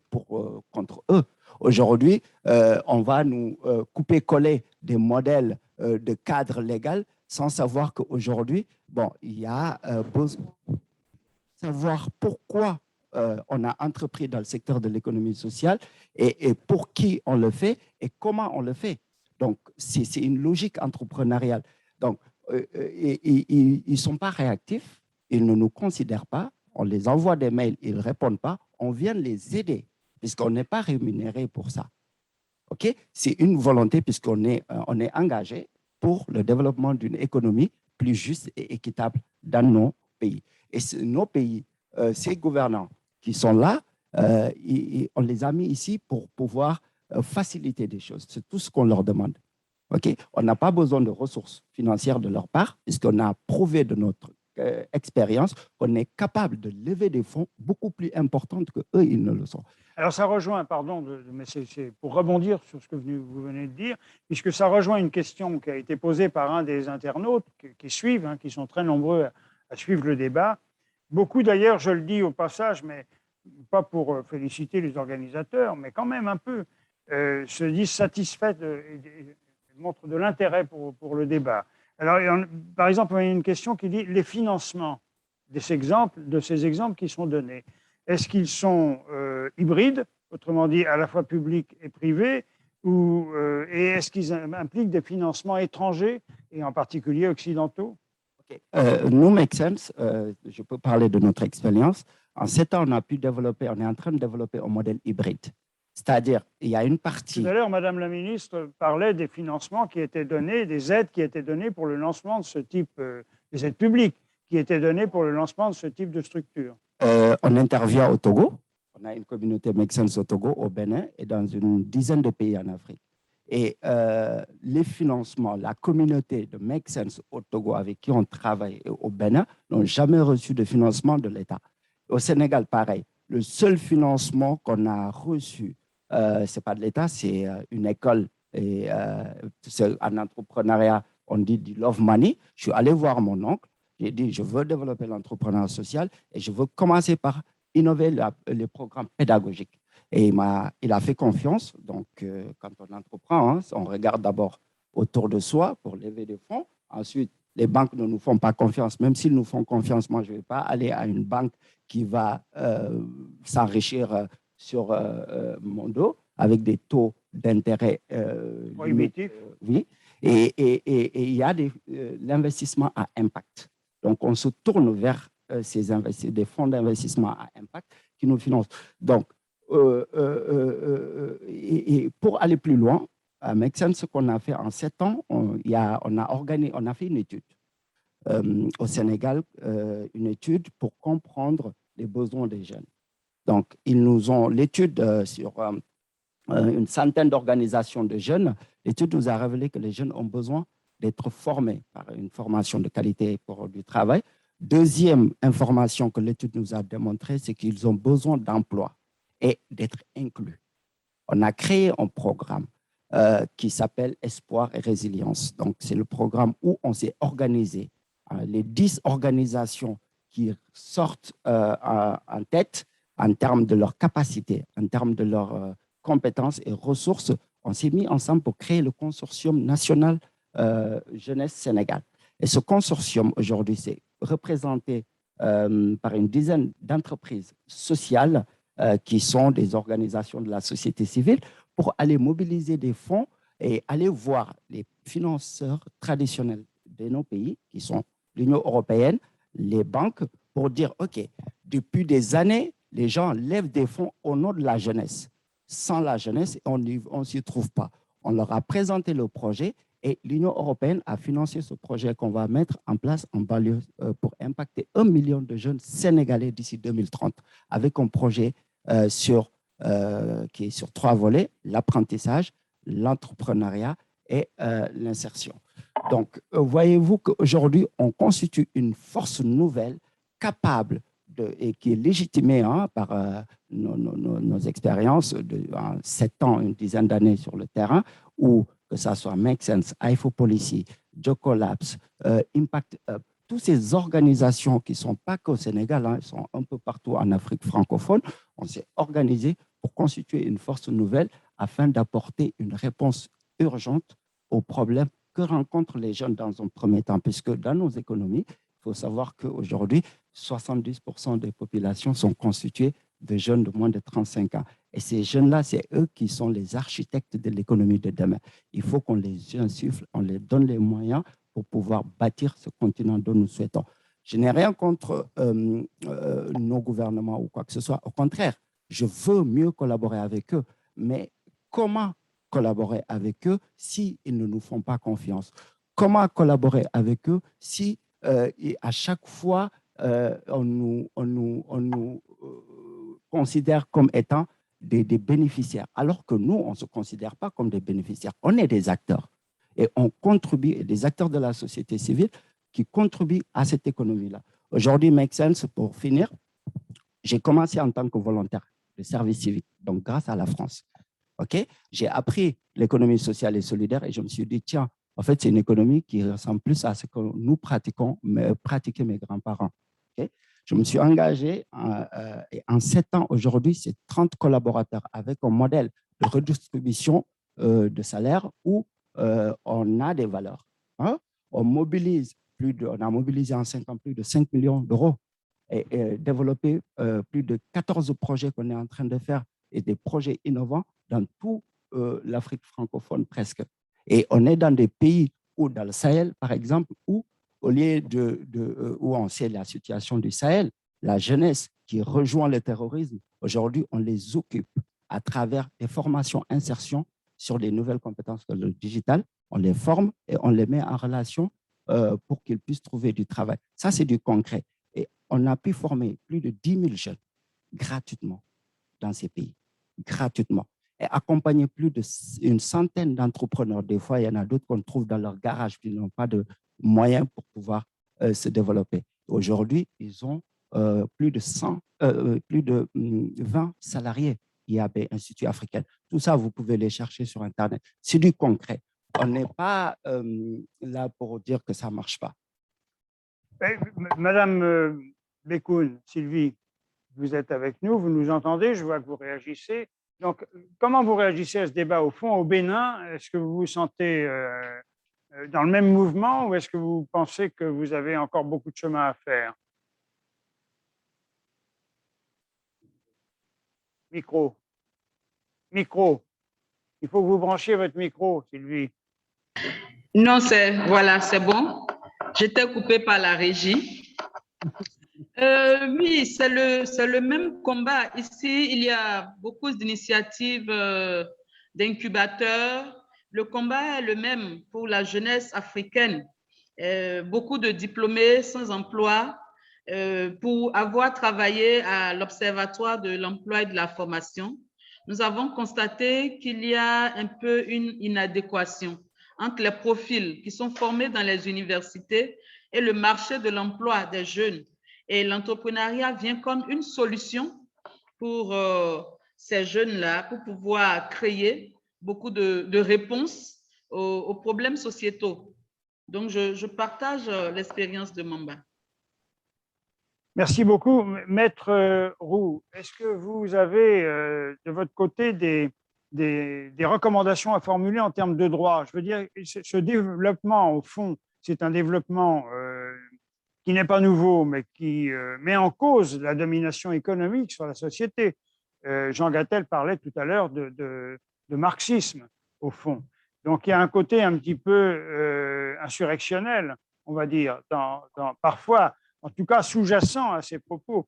contre eux. Aujourd'hui, on va nous couper-coller des modèles de cadre légal sans savoir qu'aujourd'hui, bon, il y a besoin de savoir pourquoi on a entrepris dans le secteur de l'économie sociale et pour qui on le fait et comment on le fait. Donc, c'est une logique entrepreneuriale. Donc, ils ne sont pas réactifs, ils ne nous considèrent pas, on les envoie des mails, ils ne répondent pas, on vient les aider puisqu'on n'est pas rémunéré pour ça. Okay? C'est une volonté puisqu'on est engagé pour le développement d'une économie plus juste et équitable dans nos pays. Et nos pays, ces gouvernants qui sont là, on les a mis ici pour pouvoir faciliter des choses. C'est tout ce qu'on leur demande. Okay? On n'a pas besoin de ressources financières de leur part, puisqu'on a prouvé de notre expérience qu'on est capable de lever des fonds beaucoup plus importants qu'eux, ils ne le sont. Alors, ça rejoint, pardon, mais c'est pour rebondir sur ce que vous venez de dire, puisque ça rejoint une question qui a été posée par un des internautes qui suivent, qui sont très nombreux à suivre le débat. Beaucoup, d'ailleurs, je le dis au passage, mais pas pour féliciter les organisateurs, mais quand même un peu, se disent satisfaits montre de l'intérêt pour le débat. Alors, par exemple, il y a une question qui dit les financements de ces exemples qui sont donnés. Est-ce qu'ils sont hybrides, autrement dit à la fois publics et privés, et est-ce qu'ils impliquent des financements étrangers, et en particulier occidentaux? Nous, Make Sense, je peux parler de notre expérience. En 7 ans, on est en train de développer un modèle hybride. C'est-à-dire, il y a une partie… Tout à l'heure, Madame la ministre parlait des financements qui étaient donnés, des aides qui étaient données pour le lancement de ce type, des aides publiques qui étaient données pour le lancement de ce type de structure. On intervient au Togo. On a une communauté Make Sense au Togo, au Bénin et dans une dizaine de pays en Afrique. Et les financements, la communauté de Make Sense au Togo avec qui on travaille au Bénin n'ont jamais reçu de financement de l'État. Au Sénégal, pareil. Le seul financement qu'on a reçu, ce n'est pas de l'État, c'est une école et c'est un entrepreneuriat, on dit du love money. Je suis allé voir mon oncle, j'ai dit je veux développer l'entrepreneuriat social et je veux commencer par innover les programmes pédagogiques. Et il a fait confiance. Donc, quand on entreprend, on regarde d'abord autour de soi pour lever des fonds. Ensuite, les banques ne nous font pas confiance. Même s'ils nous font confiance, moi, je ne vais pas aller à une banque qui va s'enrichir sur mon dos avec des taux d'intérêt prohibitifs. Oui. Et il y a l'investissement à impact. Donc, on se tourne vers des fonds d'investissement à impact qui nous financent. Donc, et pour aller plus loin, à Make Sense, ce qu'on a fait en 7 ans, on a fait une étude au Sénégal, une étude pour comprendre les besoins des jeunes. Donc, ils nous ont l'étude sur une centaine d'organisations de jeunes. L'étude nous a révélé que les jeunes ont besoin d'être formés par une formation de qualité pour du travail. Deuxième information que l'étude nous a démontrée, c'est qu'ils ont besoin d'emploi et d'être inclus. On a créé un programme qui s'appelle Espoir et Résilience. Donc, c'est le programme où on s'est organisé. Les 10 organisations qui sortent en tête en termes de leur capacité, en termes de leurs compétences et ressources, on s'est mis ensemble pour créer le consortium national Jeunesse Sénégal. Et ce consortium, aujourd'hui, c'est représenté par une dizaine d'entreprises sociales qui sont des organisations de la société civile pour aller mobiliser des fonds et aller voir les financeurs traditionnels de nos pays, qui sont l'Union européenne, les banques, pour dire, OK, depuis des années, les gens lèvent des fonds au nom de la jeunesse. Sans la jeunesse, on ne s'y trouve pas. On leur a présenté le projet et l'Union européenne a financé ce projet qu'on va mettre en place en banlieue pour impacter 1 million de jeunes sénégalais d'ici 2030, avec un projet qui est sur 3 volets, l'apprentissage, l'entrepreneuriat et l'insertion. Donc, voyez-vous qu'aujourd'hui, on constitue une force nouvelle capable et qui est légitimée par nos expériences de 7 ans, une dizaine d'années sur le terrain, où que ça soit Make Sense, IFO Policy, Joko Labs, Impact Hub, toutes ces organisations qui ne sont pas qu'au Sénégal, elles sont un peu partout en Afrique francophone, on s'est organisé pour constituer une force nouvelle afin d'apporter une réponse urgente aux problèmes que rencontrent les jeunes dans un premier temps, puisque dans nos économies, il faut savoir qu'aujourd'hui, 70% des populations sont constituées de jeunes de moins de 35 ans. Et ces jeunes-là, c'est eux qui sont les architectes de l'économie de demain. Il faut qu'on les insuffle, on les donne les moyens pour pouvoir bâtir ce continent dont nous souhaitons. Je n'ai rien contre nos gouvernements ou quoi que ce soit. Au contraire, je veux mieux collaborer avec eux. Mais comment collaborer avec eux s'ils ne nous font pas confiance? Comment collaborer avec eux si à chaque fois on nous considère comme étant des bénéficiaires, alors que nous, on ne se considère pas comme des bénéficiaires. On est des acteurs et on contribue, des acteurs de la société civile qui contribuent à cette économie-là. Aujourd'hui, Make Sense, pour finir, j'ai commencé en tant que volontaire de service civique, donc grâce à la France. Okay? J'ai appris l'économie sociale et solidaire et je me suis dit, tiens, en fait, c'est une économie qui ressemble plus à ce que nous pratiquaient mes grands-parents. Okay? Je me suis engagé et en 7 ans, aujourd'hui, c'est 30 collaborateurs avec un modèle de redistribution de salaire où on a des valeurs. Hein? On a mobilisé en 5 ans plus de 5 millions d'euros et développé plus de 14 projets qu'on est en train de faire et des projets innovants dans toute l'Afrique francophone presque. Et on est dans des pays où, dans le Sahel, par exemple, où au lieu où on sait la situation du Sahel, la jeunesse qui rejoint le terrorisme, aujourd'hui, on les occupe à travers des formations insertion sur les nouvelles compétences que le digital. On les forme et on les met en relation pour qu'ils puissent trouver du travail. Ça, c'est du concret. Et on a pu former plus de 10 000 jeunes gratuitement dans ces pays, gratuitement. Et accompagner plus d'une centaine d'entrepreneurs. Des fois, il y en a d'autres qu'on trouve dans leur garage qui n'ont pas de moyens pour pouvoir se développer. Aujourd'hui, ils ont plus de 20 salariés IAB, Institut africain. Tout ça, vous pouvez les chercher sur Internet. C'est du concret. On n'est pas là pour dire que ça ne marche pas. Madame Bekoun, Sylvie, vous êtes avec nous, vous nous entendez, je vois que vous réagissez. Donc, comment vous réagissez à ce débat au fond au Bénin? Est-ce que vous vous sentez dans le même mouvement ou est-ce que vous pensez que vous avez encore beaucoup de chemin à faire? Micro. Micro. Il faut que vous branchiez votre micro, Sylvie. Non, voilà, c'est bon. J'étais coupée par la régie. Oui, c'est le même combat. Ici, il y a beaucoup d'initiatives d'incubateurs. Le combat est le même pour la jeunesse africaine. Beaucoup de diplômés sans emploi pour avoir travaillé à l'Observatoire de l'emploi et de la formation. Nous avons constaté qu'il y a un peu une inadéquation entre les profils qui sont formés dans les universités et le marché de l'emploi des jeunes. Et l'entrepreneuriat vient comme une solution pour ces jeunes-là, pour pouvoir créer beaucoup de réponses aux problèmes sociétaux. Donc, je partage l'expérience de Mamba. Merci beaucoup. Maître Roux, est-ce que vous avez de votre côté des recommandations à formuler en termes de droit? Je veux dire, ce développement, au fond, c'est un développement qui n'est pas nouveau, mais qui met en cause la domination économique sur la société. Jean Gattel parlait tout à l'heure de marxisme, au fond. Donc, il y a un côté un petit peu insurrectionnel, on va dire, parfois, en tout cas sous-jacent à ces propos.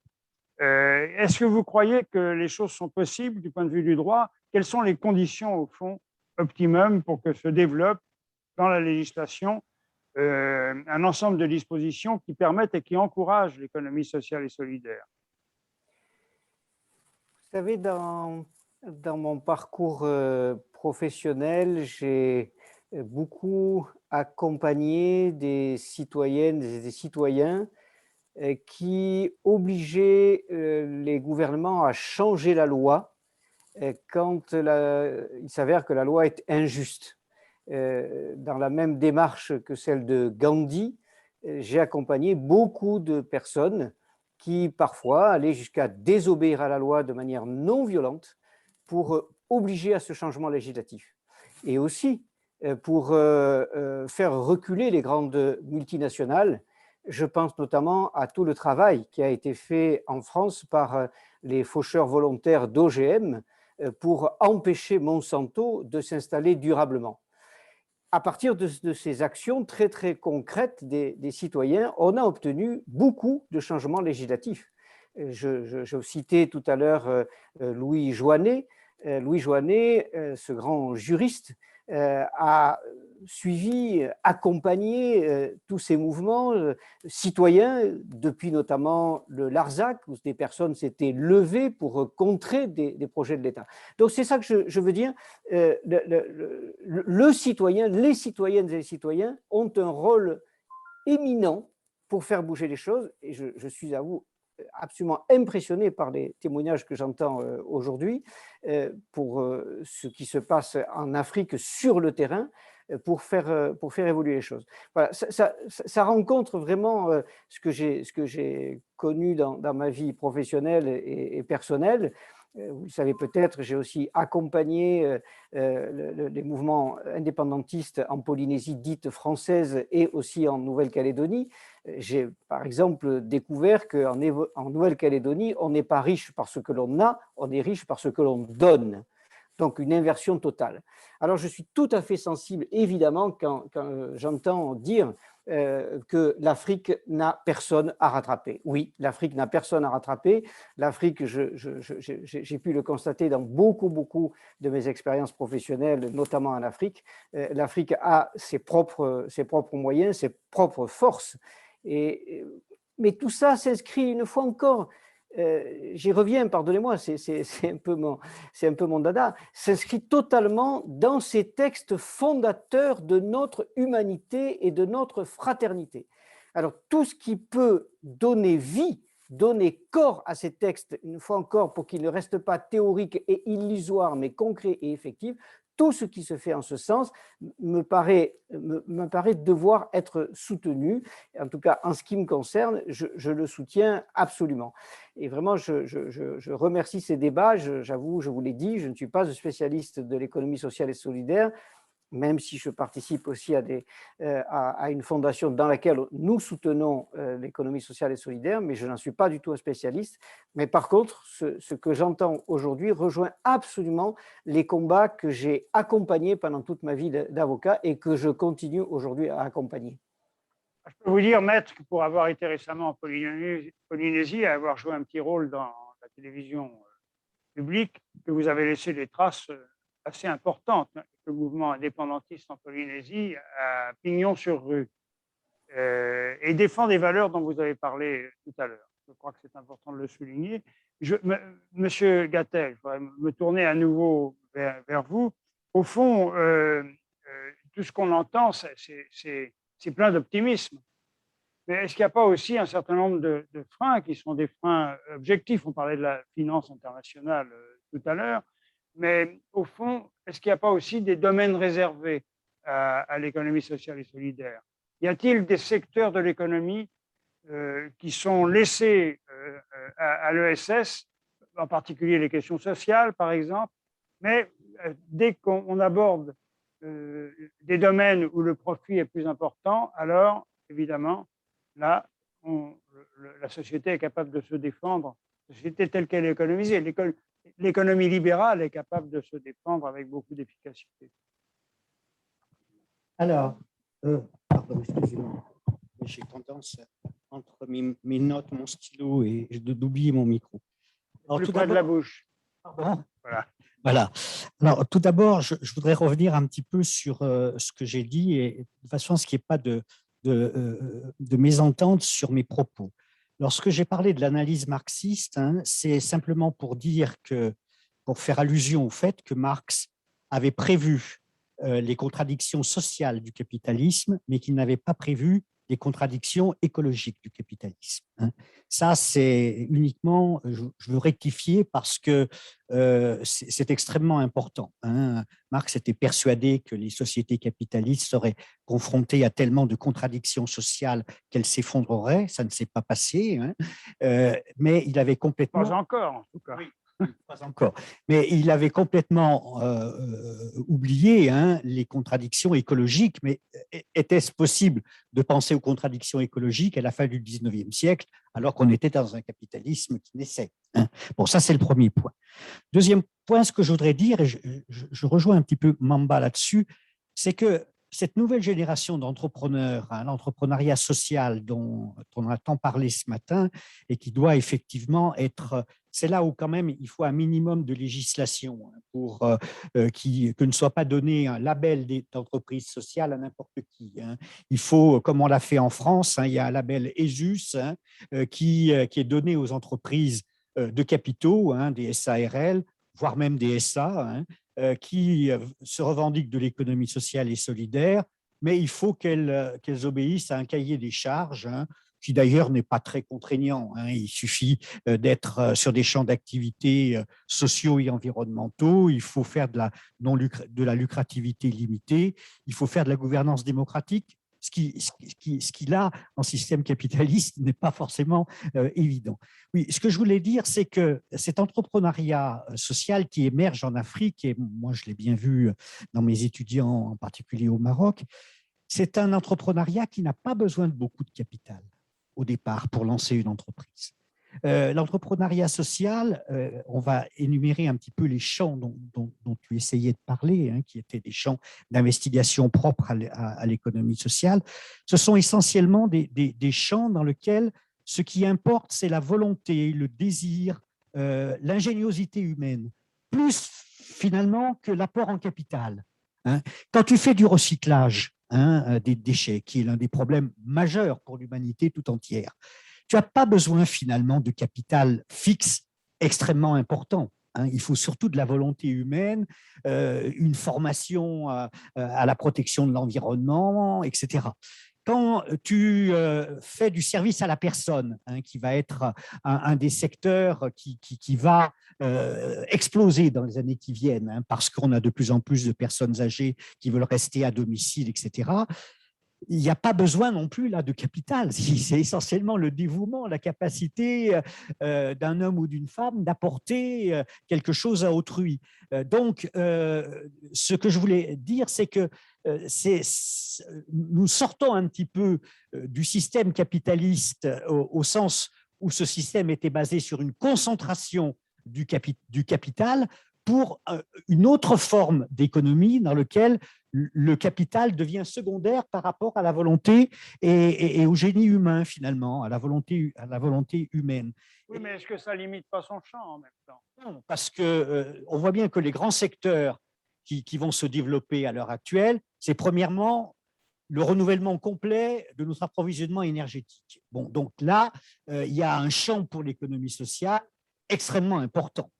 Est-ce que vous croyez que les choses sont possibles du point de vue du droit? Quelles sont les conditions, au fond, optimum pour que se développe dans la législation un ensemble de dispositions qui permettent et qui encouragent l'économie sociale et solidaire? Vous savez, dans mon parcours professionnel, j'ai beaucoup accompagné des citoyennes et des citoyens qui obligeaient les gouvernements à changer la loi quand il s'avère que la loi est injuste. Dans la même démarche que celle de Gandhi, j'ai accompagné beaucoup de personnes qui parfois allaient jusqu'à désobéir à la loi de manière non violente pour obliger à ce changement législatif. Et aussi pour faire reculer les grandes multinationales. Je pense notamment à tout le travail qui a été fait en France par les faucheurs volontaires d'OGM pour empêcher Monsanto de s'installer durablement. À partir de ces actions très, très concrètes des citoyens, on a obtenu beaucoup de changements législatifs. Je citais tout à l'heure Louis Joinet. Louis Joinet, ce grand juriste, a suivi, accompagné tous ces mouvements citoyens, depuis notamment le Larzac, où des personnes s'étaient levées pour contrer des projets de l'État. Donc c'est ça que je veux dire, le citoyen, les citoyennes et les citoyens ont un rôle éminent pour faire bouger les choses, et je suis à vous absolument impressionné par les témoignages que j'entends aujourd'hui pour ce qui se passe en Afrique sur le terrain pour faire évoluer les choses. Voilà, ça rencontre vraiment ce que j'ai connu dans ma vie professionnelle et personnelle. Vous le savez peut-être, j'ai aussi accompagné les mouvements indépendantistes en Polynésie dite française et aussi en Nouvelle-Calédonie. J'ai par exemple découvert qu'en Nouvelle-Calédonie, on n'est pas riche parce que l'on a, on est riche parce que l'on donne. Donc une inversion totale. Alors je suis tout à fait sensible, évidemment, quand j'entends dire que l'Afrique n'a personne à rattraper. Oui, l'Afrique n'a personne à rattraper. L'Afrique, j'ai pu le constater dans beaucoup de mes expériences professionnelles, notamment en Afrique. L'Afrique a ses propres moyens, ses propres forces. Mais tout ça s'inscrit une fois encore, j'y reviens, pardonnez-moi, c'est un peu mon dada, s'inscrit totalement dans ces textes fondateurs de notre humanité et de notre fraternité. Alors, tout ce qui peut donner vie, donner corps à ces textes, une fois encore, pour qu'ils ne restent pas théoriques et illusoires, mais concrets et effectifs, tout ce qui se fait en ce sens me paraît devoir être soutenu. En tout cas, en ce qui me concerne, je le soutiens absolument. Et vraiment, je remercie ces débats. J'avoue, je vous l'ai dit, je ne suis pas un spécialiste de l'économie sociale et solidaire, même si je participe aussi à une fondation dans laquelle nous soutenons l'économie sociale et solidaire, mais je n'en suis pas du tout un spécialiste. Mais par contre, ce que j'entends aujourd'hui rejoint absolument les combats que j'ai accompagnés pendant toute ma vie d'avocat et que je continue aujourd'hui à accompagner. Je peux vous dire, maître, que pour avoir été récemment en Polynésie et avoir joué un petit rôle dans la télévision publique, que vous avez laissé des traces assez importante. Le mouvement indépendantiste en Polynésie a pignon sur rue et défend des valeurs dont vous avez parlé tout à l'heure. Je crois que c'est important de le souligner. Monsieur Gattel, je voudrais me tourner à nouveau vers vous. Au fond, tout ce qu'on entend, c'est plein d'optimisme. Mais est-ce qu'il n'y a pas aussi un certain nombre de freins qui sont des freins objectifs? On parlait de la finance internationale tout à l'heure. Mais au fond, est-ce qu'il n'y a pas aussi des domaines réservés à l'économie sociale et solidaire? Y a-t-il des secteurs de l'économie qui sont laissés à l'ESS, en particulier les questions sociales, par exemple, mais dès qu'on aborde des domaines où le profit est plus important, alors, évidemment, là, la société est capable de se défendre. La société telle qu'elle est économisée. L'économie libérale est capable de se défendre avec beaucoup d'efficacité. Alors, pardon, excusez-moi, j'ai tendance, entre mes notes, mon stylo, et d'oublier mon micro. Alors, Plus près de la bouche. Pardon. Voilà. Alors, tout d'abord, je voudrais revenir un petit peu sur ce que j'ai dit, et de façon à ce qu'il n'y ait pas de mésentente sur mes propos. Lorsque j'ai parlé de l'analyse marxiste, c'est simplement pour dire pour faire allusion au fait que Marx avait prévu les contradictions sociales du capitalisme, mais qu'il n'avait pas prévu les contradictions écologiques du capitalisme. Ça, c'est uniquement, je veux rectifier parce que c'est extrêmement important. Marx était persuadé que les sociétés capitalistes seraient confrontées à tellement de contradictions sociales qu'elles s'effondreraient. Ça ne s'est pas passé, mais il avait complètement… Pas encore, en tout cas. Oui. Pas encore. Mais il avait complètement oublié les contradictions écologiques. Mais était-ce possible de penser aux contradictions écologiques à la fin du 19e siècle, alors qu'on était dans un capitalisme qui naissait? Bon, ça, c'est le premier point. Deuxième point, ce que je voudrais dire, et je rejoins un petit peu Mamba là-dessus, c'est que cette nouvelle génération d'entrepreneurs, l'entrepreneuriat social dont on a tant parlé ce matin et qui doit effectivement être… C'est là où quand même il faut un minimum de législation pour que ne soit pas donné un label d'entreprise sociale à n'importe qui. Il faut, comme on l'a fait en France, il y a un label ESUS qui est donné aux entreprises de capitaux, des SARL, voire même des SA, qui se revendiquent de l'économie sociale et solidaire, mais il faut qu'elles obéissent à un cahier des charges qui d'ailleurs n'est pas très contraignant. Il suffit d'être sur des champs d'activité sociaux et environnementaux, il faut faire de la lucrativité limitée, il faut faire de la gouvernance démocratique, ce qui là, en système capitaliste, n'est pas forcément évident. Oui, ce que je voulais dire, c'est que cet entrepreneuriat social qui émerge en Afrique, et moi je l'ai bien vu dans mes étudiants, en particulier au Maroc, c'est un entrepreneuriat qui n'a pas besoin de beaucoup de capital au départ pour lancer une entreprise. L'entrepreneuriat social, on va énumérer un petit peu les champs dont tu essayais de parler, qui étaient des champs d'investigation propres à l'économie sociale. Ce sont essentiellement des champs dans lesquels ce qui importe, c'est la volonté, le désir, l'ingéniosité humaine, plus finalement que l'apport en capital. Quand tu fais du recyclage des déchets, qui est l'un des problèmes majeurs pour l'humanité tout entière, tu n'as pas besoin finalement de capital fixe extrêmement important. Il faut surtout de la volonté humaine, une formation à la protection de l'environnement, etc. Quand tu fais du service à la personne, qui va être un des secteurs qui va exploser dans les années qui viennent, parce qu'on a de plus en plus de personnes âgées qui veulent rester à domicile, etc., il n'y a pas besoin non plus là de capital. C'est essentiellement le dévouement, la capacité d'un homme ou d'une femme d'apporter quelque chose à autrui. Donc, ce que je voulais dire, c'est que nous sortons un petit peu du système capitaliste au sens où ce système était basé sur une concentration du capital pour une autre forme d'économie dans laquelle le capital devient secondaire par rapport à la volonté et au génie humain, finalement, à la volonté humaine. Oui, mais est-ce que ça ne limite pas son champ en même temps? Non, parce qu'on voit bien que les grands secteurs qui vont se développer à l'heure actuelle, c'est premièrement le renouvellement complet de notre approvisionnement énergétique. Bon, donc là, il y a un champ pour l'économie sociale extrêmement important.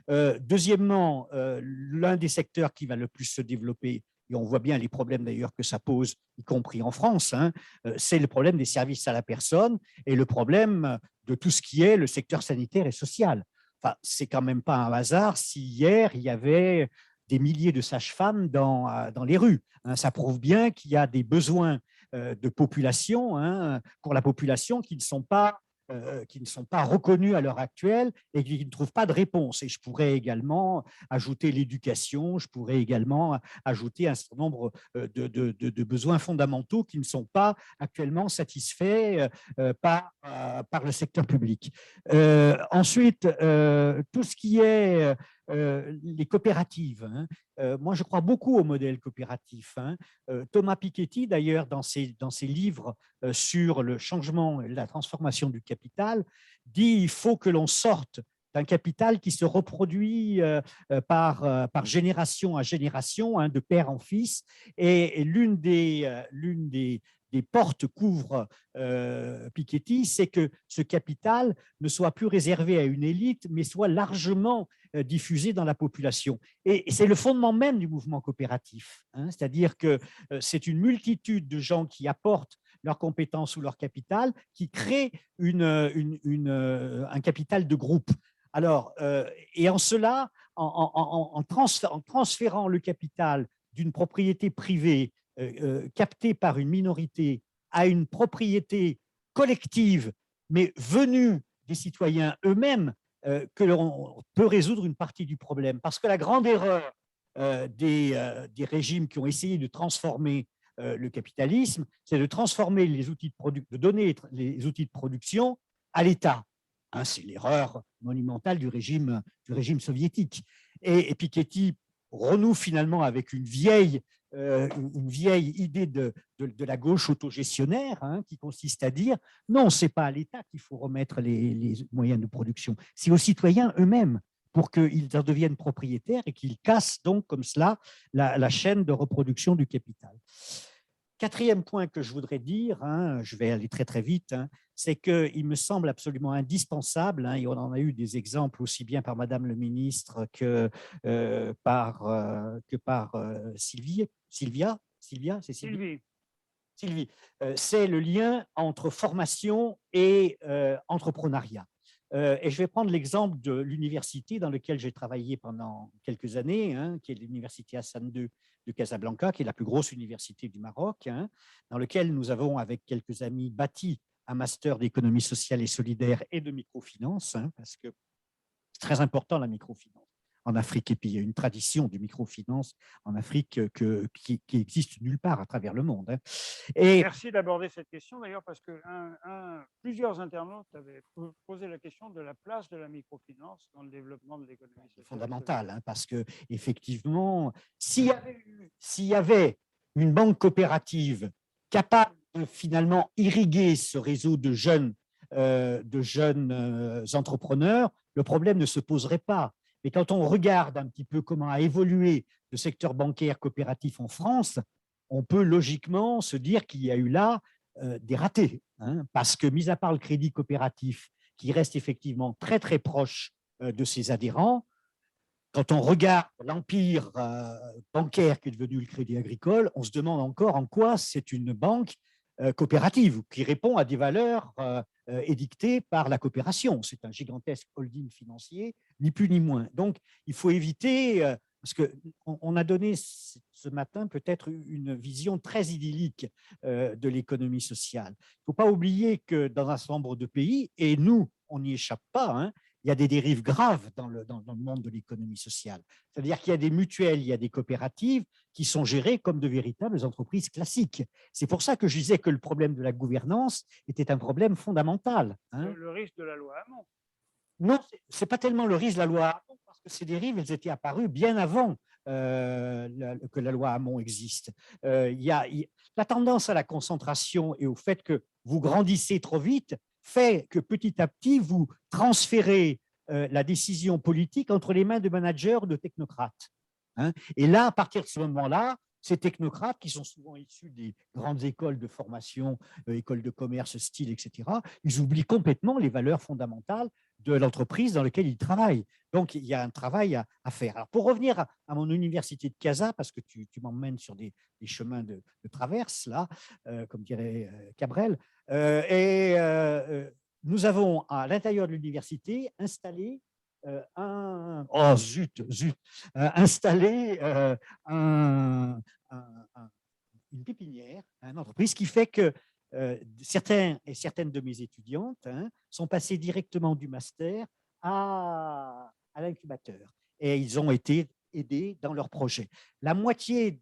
Deuxièmement, l'un des secteurs qui va le plus se développer, et on voit bien les problèmes d'ailleurs que ça pose, y compris en France, c'est le problème des services à la personne et le problème de tout ce qui est le secteur sanitaire et social. enfin, c'est quand même pas un hasard si hier, il y avait des milliers de sages-femmes dans les rues. Hein. Ça prouve bien qu'il y a des besoins de population, hein, pour la population qui ne sont pas reconnus à l'heure actuelle et qui ne trouvent pas de réponse. Et je pourrais également ajouter l'éducation, je pourrais également ajouter un certain nombre de besoins fondamentaux qui ne sont pas actuellement satisfaits par le secteur public. Ensuite, tout ce qui est les coopératives. Hein. Moi, je crois beaucoup au modèle coopératif. Hein. Thomas Piketty, d'ailleurs, dans ses livres sur le changement, la transformation du capital, dit qu'il faut que l'on sorte d'un capital qui se reproduit par génération à génération, hein, de père en fils. Et l'une des portes qu'ouvre Piketty, c'est que ce capital ne soit plus réservé à une élite, mais soit largement diffusé dans la population. Et c'est le fondement même du mouvement coopératif, hein, c'est-à-dire que c'est une multitude de gens qui apportent leurs compétences ou leur capital, qui créent un capital de groupe. Alors, et en cela, en transférant le capital d'une propriété privée captée par une minorité à une propriété collective, mais venue des citoyens eux-mêmes, que l'on peut résoudre une partie du problème. Parce que la grande erreur des régimes qui ont essayé de transformer le capitalisme, c'est de transformer les outils de donner les outils de production à l'État. Hein, c'est l'erreur monumentale du régime soviétique. Et Piketty renoue finalement avec une vieille idée de la gauche autogestionnaire, hein, qui consiste à dire non, ce n'est pas à l'État qu'il faut remettre les moyens de production, c'est aux citoyens eux-mêmes pour qu'ils en deviennent propriétaires et qu'ils cassent donc comme cela la chaîne de reproduction du capital. Quatrième point que je voudrais dire, hein, je vais aller très très vite, hein, c'est qu'il me semble absolument indispensable, hein, et on en a eu des exemples aussi bien par Madame le ministre que par Sylvia, c'est Sylvie. Sylvie, c'est le lien entre formation et entrepreneuriat. Et je vais prendre l'exemple de l'université dans laquelle j'ai travaillé pendant quelques années, hein, qui est l'université Hassan II de Casablanca, qui est la plus grosse université du Maroc, hein, dans lequel nous avons, avec quelques amis, bâti un master d'économie sociale et solidaire et de microfinance, hein, parce que c'est très important la microfinance en Afrique. Et puis, il y a une tradition de microfinance en Afrique qui existe nulle part à travers le monde. Hein. Et merci d'aborder cette question, d'ailleurs, parce que plusieurs internautes avaient posé la question de la place de la microfinance dans le développement de l'économie sociale. C'est fondamental, hein, parce qu'effectivement, s'il y avait une banque coopérative capable de finalement irriguer ce réseau de jeunes entrepreneurs, le problème ne se poserait pas. Mais quand on regarde un petit peu comment a évolué le secteur bancaire coopératif en France, on peut logiquement se dire qu'il y a eu là des ratés. Hein, parce que, mis à part le crédit coopératif, qui reste effectivement très très proche de ses adhérents, quand on regarde l'empire bancaire qui est devenu le Crédit Agricole, on se demande encore en quoi c'est une banque coopérative qui répond à des valeurs édictées par la coopération. C'est un gigantesque holding financier, ni plus ni moins. Donc, il faut éviter, parce qu'on a donné ce matin peut-être une vision très idyllique de l'économie sociale. Il ne faut pas oublier que dans un certain nombre de pays, et nous, on n'y échappe pas, hein, il y a des dérives graves dans le monde de l'économie sociale. C'est-à-dire qu'il y a des mutuelles, il y a des coopératives qui sont gérées comme de véritables entreprises classiques. C'est pour ça que je disais que le problème de la gouvernance était un problème fondamental. Hein. Le risque de la loi Hamon. Non, ce n'est pas tellement le risque de la loi Hamon, parce que ces dérives, elles étaient apparues bien avant que la loi Hamon existe. La tendance à la concentration et au fait que vous grandissez trop vite fait que petit à petit, vous transférez la décision politique entre les mains de managers ou de technocrates. Hein. Et là, à partir de ce moment-là, ces technocrates, qui sont souvent issus des grandes écoles de formation, écoles de commerce, style, etc., ils oublient complètement les valeurs fondamentales de l'entreprise dans laquelle ils travaillent. Donc, il y a un travail à faire. Alors, pour revenir à mon université de Casa, parce que tu m'emmènes sur des chemins de traverse, là, comme dirait Cabrel, nous avons à l'intérieur de l'université installé installer une pépinière, une entreprise qui fait que certains et certaines de mes étudiantes sont passées directement du master à l'incubateur et ils ont été aidés dans leur projet. La moitié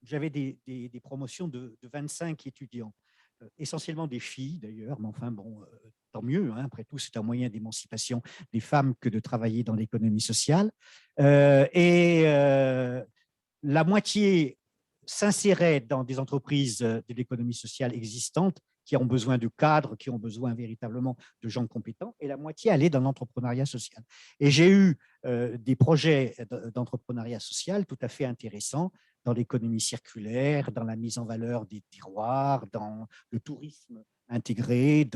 j'avais des promotions de 25 étudiants, essentiellement des filles d'ailleurs, mais enfin bon, tant mieux, après tout c'est un moyen d'émancipation des femmes que de travailler dans l'économie sociale. La moitié s'insérait dans des entreprises de l'économie sociale existantes qui ont besoin de cadres, qui ont besoin véritablement de gens compétents, et la moitié allait dans l'entrepreneuriat social. Et j'ai eu des projets d'entrepreneuriat social tout à fait intéressants dans l'économie circulaire, dans la mise en valeur des terroirs, dans le tourisme intégré,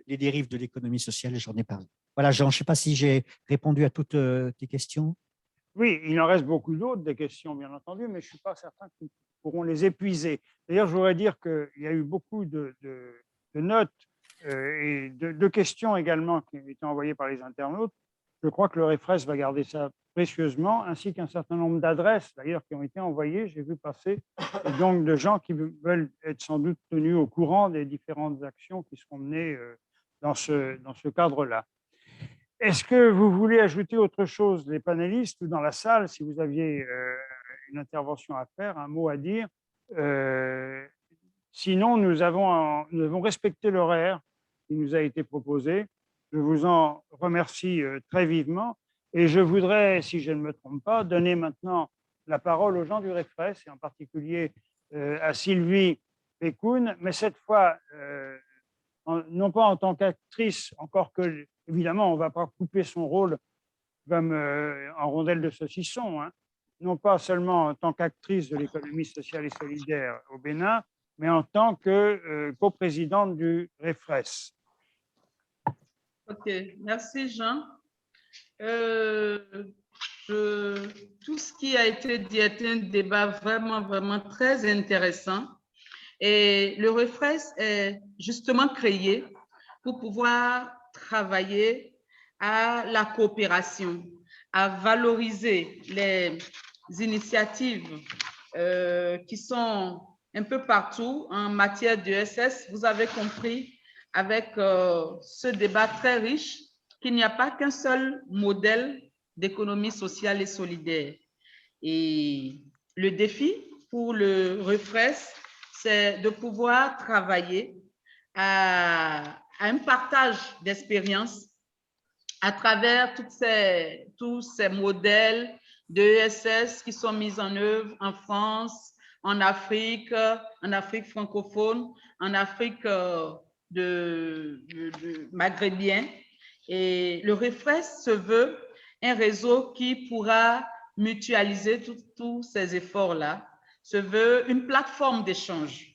les dérives de l'économie sociale, j'en ai parlé. Voilà, Jean, je ne sais pas si j'ai répondu à toutes tes questions. Oui, il en reste beaucoup d'autres, des questions, bien entendu, mais je ne suis pas certain que nous pourrons les épuiser. D'ailleurs, je voudrais dire qu'il y a eu beaucoup de notes et de questions également qui ont été envoyées par les internautes. Je crois que le REFRES va garder ça précieusement, ainsi qu'un certain nombre d'adresses, d'ailleurs, qui ont été envoyées. J'ai vu passer, et donc de gens qui veulent être sans doute tenus au courant des différentes actions qui seront menées dans ce cadre-là. Est-ce que vous voulez ajouter autre chose, les panélistes, ou dans la salle, si vous aviez une intervention à faire, un mot à dire? Sinon, nous avons respecté l'horaire qui nous a été proposé. Je vous en remercie très vivement. Et je voudrais, si je ne me trompe pas, donner maintenant la parole aux gens du REFRES, et en particulier à Sylvie Pécoun, mais cette fois, non pas en tant qu'actrice, encore que, évidemment, on ne va pas couper son rôle comme en rondelle de saucisson, non pas seulement en tant qu'actrice de l'économie sociale et solidaire au Bénin, mais en tant que coprésidente du REFRES. OK, merci Jean. Tout ce qui a été dit est un débat vraiment, vraiment très intéressant. Et le REFRES est justement créé pour pouvoir travailler à la coopération, à valoriser les initiatives qui sont un peu partout en matière d'ESS. Vous avez compris avec ce débat très riche qu'il n'y a pas qu'un seul modèle d'économie sociale et solidaire. Et le défi pour le REFRES, c'est de pouvoir travailler à un partage d'expériences à travers tous ces modèles d'ESS qui sont mis en œuvre en France, en Afrique francophone, en Afrique maghrébien. Et le REFRES se veut un réseau qui pourra mutualiser tous ces efforts-là, se veut une plateforme d'échange,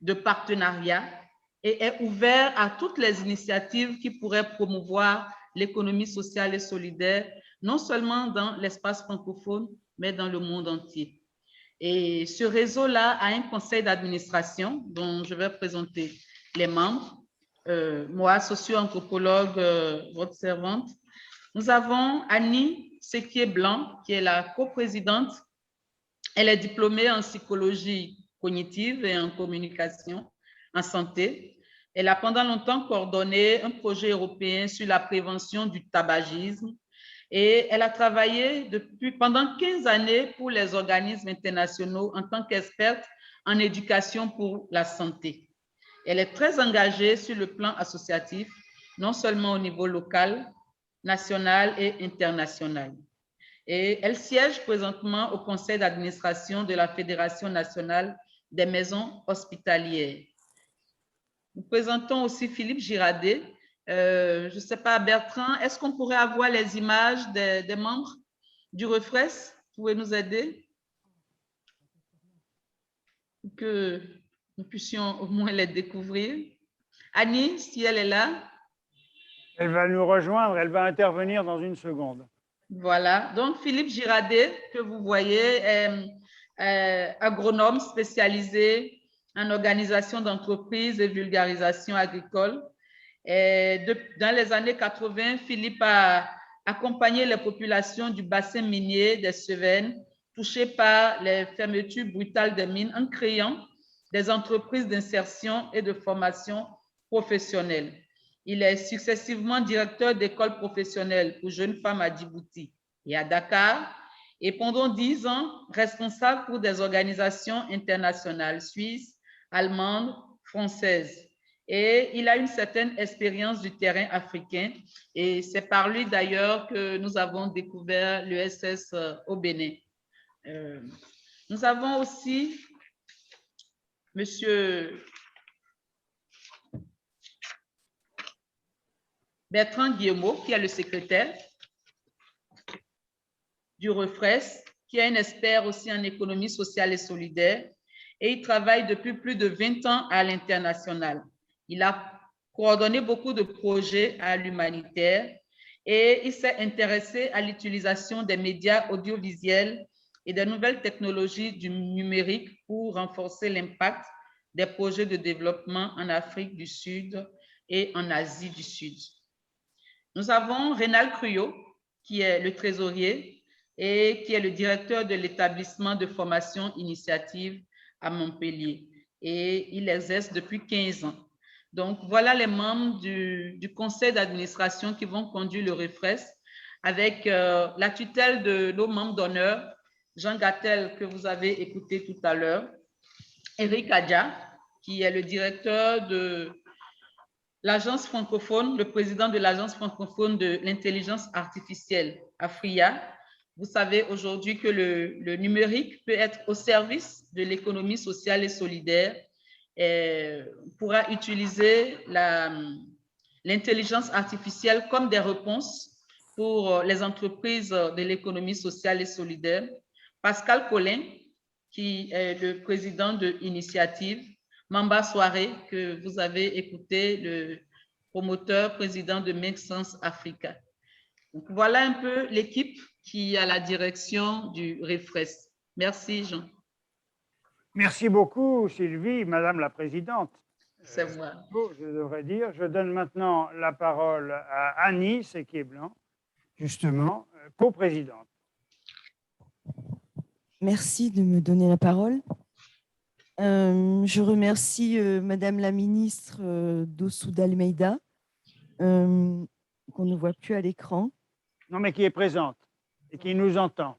de partenariat, et est ouvert à toutes les initiatives qui pourraient promouvoir l'économie sociale et solidaire, non seulement dans l'espace francophone, mais dans le monde entier. Et ce réseau-là a un conseil d'administration dont je vais présenter les membres. Moi, socio-anthropologue, votre servante. Nous avons Annie Sequier-Blanc, qui est la coprésidente. Elle est diplômée en psychologie cognitive et en communication en santé. Elle a pendant longtemps coordonné un projet européen sur la prévention du tabagisme et elle a travaillé pendant 15 années pour les organismes internationaux en tant qu'experte en éducation pour la santé. Elle est très engagée sur le plan associatif, non seulement au niveau local, national et international. Et elle siège présentement au conseil d'administration de la Fédération nationale des maisons hospitalières. Nous présentons aussi Philippe Girardet. Je ne sais pas, Bertrand, est-ce qu'on pourrait avoir les images des membres du REFRES? Vous pouvez nous aider? Pour que nous puissions au moins les découvrir. Annie, si elle est là. Elle va nous rejoindre, elle va intervenir dans une seconde. Voilà, donc Philippe Girardet, que vous voyez, est agronome spécialisé en organisation d'entreprises et vulgarisation agricole. Et dans les années 80, Philippe a accompagné les populations du bassin minier des Cévennes touchées par les fermetures brutales des mines en créant des entreprises d'insertion et de formation professionnelle. Il est successivement directeur d'école professionnelle pour jeunes femmes à Djibouti et à Dakar, et pendant 10 ans, responsable pour des organisations internationales suisses, allemandes, françaises. Et il a une certaine expérience du terrain africain, et c'est par lui d'ailleurs que nous avons découvert l'USS au Bénin. Nous avons aussi Monsieur Bertrand Guillemot, qui est le secrétaire du REFRES, qui est un expert aussi en économie sociale et solidaire, et il travaille depuis plus de 20 ans à l'international. Il a coordonné beaucoup de projets à l'humanitaire et il s'est intéressé à l'utilisation des médias audiovisuels et des nouvelles technologies du numérique pour renforcer l'impact des projets de développement en Afrique du Sud et en Asie du Sud. Nous avons Rénal Cruyot, qui est le trésorier et qui est le directeur de l'établissement de formation initiative à Montpellier. Et il exerce depuis 15 ans. Donc, voilà les membres du conseil d'administration qui vont conduire le REFRES avec la tutelle de nos membres d'honneur, Jean Gattel, que vous avez écouté tout à l'heure, Eric Adja, qui est le directeur de l'agence francophone, le président de l'agence francophone de l'intelligence artificielle, AFRIA. Vous savez aujourd'hui que le numérique peut être au service de l'économie sociale et solidaire et pourra utiliser l'intelligence artificielle comme des réponses pour les entreprises de l'économie sociale et solidaire. Pascal Collin, qui est le président de Initiative, Mamba Soirée, que vous avez écouté, le promoteur, président de Make Sense Africa. Donc, voilà un peu l'équipe qui est à la direction du REFRES. Merci, Jean. Merci beaucoup, Sylvie, Madame la Présidente. C'est moi. Je devrais dire. Je donne maintenant la parole à Annie Sequier-Blanc, justement, coprésidente. Merci de me donner la parole. Je remercie Madame la ministre Dossou d'Almeida, qu'on ne voit plus à l'écran. Non, mais qui est présente et qui nous entend.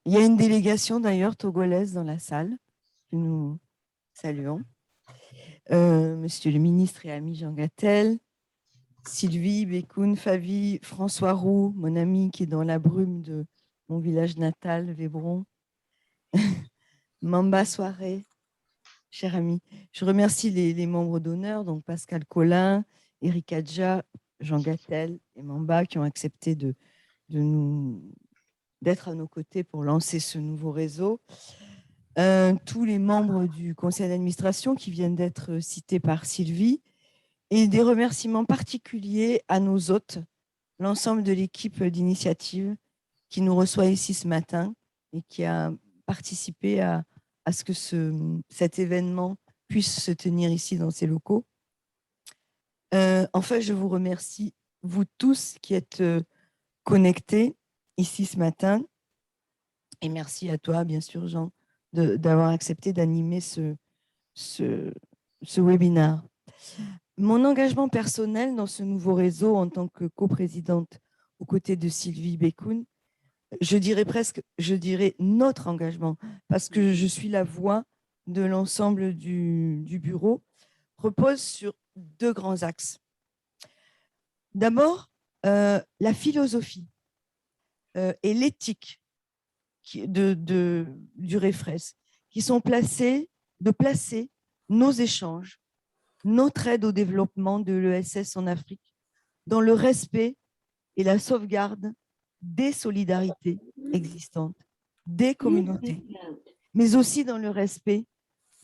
Il y a une délégation d'ailleurs togolaise dans la salle que nous saluons. Monsieur le ministre et ami Jean Gattel, Sylvie, Bekoun, Favi, François Roux, mon ami qui est dans la brume de mon village natal, Vébron, Mamba Soirée, cher ami. Je remercie les membres d'honneur, donc Pascal Collin, Eric Adja, Jean Gattel et Mamba qui ont accepté d'être à nos côtés pour lancer ce nouveau réseau. Tous les membres du conseil d'administration qui viennent d'être cités par Sylvie et des remerciements particuliers à nos hôtes, l'ensemble de l'équipe d'initiative qui nous reçoit ici ce matin et qui a participé à ce que cet événement puisse se tenir ici dans ces locaux. Enfin, je vous remercie, vous tous qui êtes connectés ici ce matin. Et merci à toi, bien sûr, Jean, d'avoir accepté d'animer ce webinaire. Mon engagement personnel dans ce nouveau réseau en tant que coprésidente aux côtés de Sylvie Bekoun, je dirais notre engagement, parce que je suis la voix de l'ensemble du bureau, repose sur 2 grands axes. D'abord, la philosophie et l'éthique du REFRES, qui sont de placer nos échanges, notre aide au développement de l'ESS en Afrique dans le respect et la sauvegarde des solidarités existantes, des communautés, mais aussi dans le respect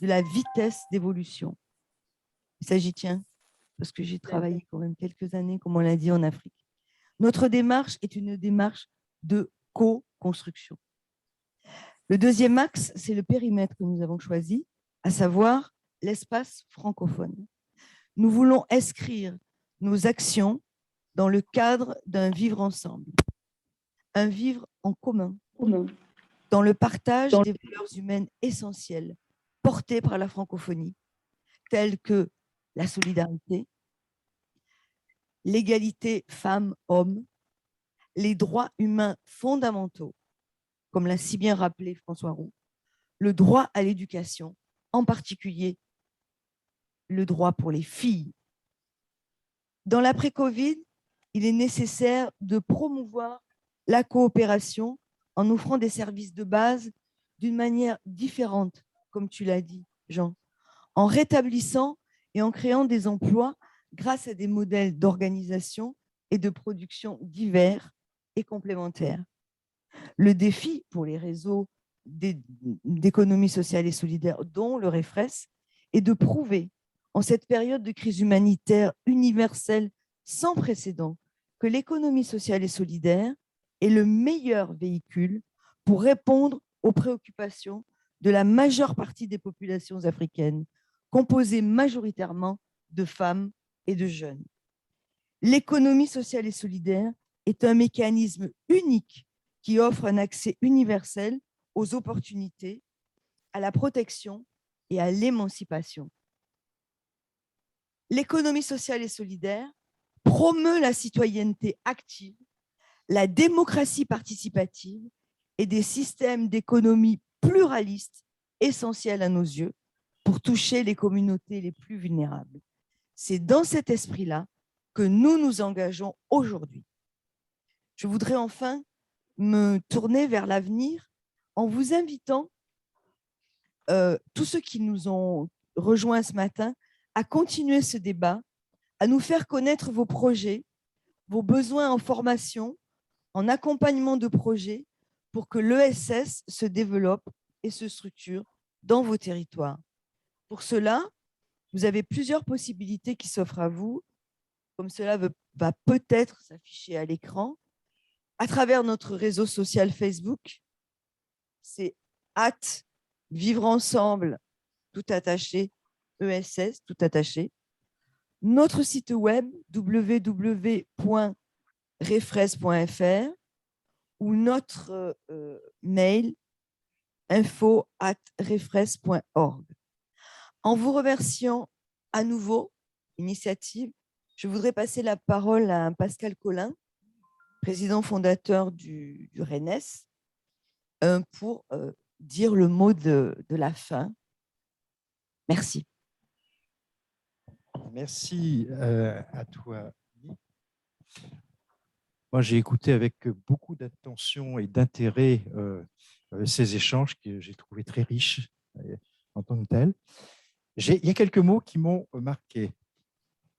de la vitesse d'évolution. Il s'agit, parce que j'ai travaillé quand même quelques années, comme on l'a dit, en Afrique. Notre démarche est une démarche de co-construction. Le deuxième axe, c'est le périmètre que nous avons choisi, à savoir l'espace francophone. Nous voulons inscrire nos actions dans le cadre d'un vivre ensemble, un vivre en commun, dans le partage des valeurs humaines essentielles portées par la francophonie, telles que la solidarité, l'égalité femmes-hommes, les droits humains fondamentaux, comme l'a si bien rappelé François Roux, le droit à l'éducation, en particulier le droit pour les filles. Dans l'après-Covid, il est nécessaire de promouvoir la coopération en offrant des services de base d'une manière différente, comme tu l'as dit, Jean, en rétablissant et en créant des emplois grâce à des modèles d'organisation et de production divers et complémentaires. Le défi pour les réseaux d'économie sociale et solidaire, dont le REFRES, est de prouver, en cette période de crise humanitaire universelle sans précédent, que l'économie sociale et solidaire est le meilleur véhicule pour répondre aux préoccupations de la majeure partie des populations africaines, composées majoritairement de femmes et de jeunes. L'économie sociale et solidaire est un mécanisme unique qui offre un accès universel aux opportunités, à la protection et à l'émancipation. L'économie sociale et solidaire promeut la citoyenneté active, la démocratie participative et des systèmes d'économie pluralistes essentiels à nos yeux pour toucher les communautés les plus vulnérables. C'est dans cet esprit-là que nous nous engageons aujourd'hui. Je voudrais enfin me tourner vers l'avenir en vous invitant, tous ceux qui nous ont rejoints ce matin, à continuer ce débat, à nous faire connaître vos projets, vos besoins en formation, en accompagnement de projets pour que l'ESS se développe et se structure dans vos territoires. Pour cela, vous avez plusieurs possibilités qui s'offrent à vous, comme cela va peut-être s'afficher à l'écran, à travers notre réseau social Facebook. C'est @vivre ensemble, tout attaché, ESS, tout attaché. Notre site web, www.refres.fr, ou notre mail, info@refres.org. En vous remerciant à nouveau, Initiative, je voudrais passer la parole à Pascal Colin, président fondateur du RENES, pour dire le mot de la fin. Merci. Merci à toi. Moi, j'ai écouté avec beaucoup d'attention et d'intérêt ces échanges que j'ai trouvés très riches en tant que tels. Il y a quelques mots qui m'ont marqué.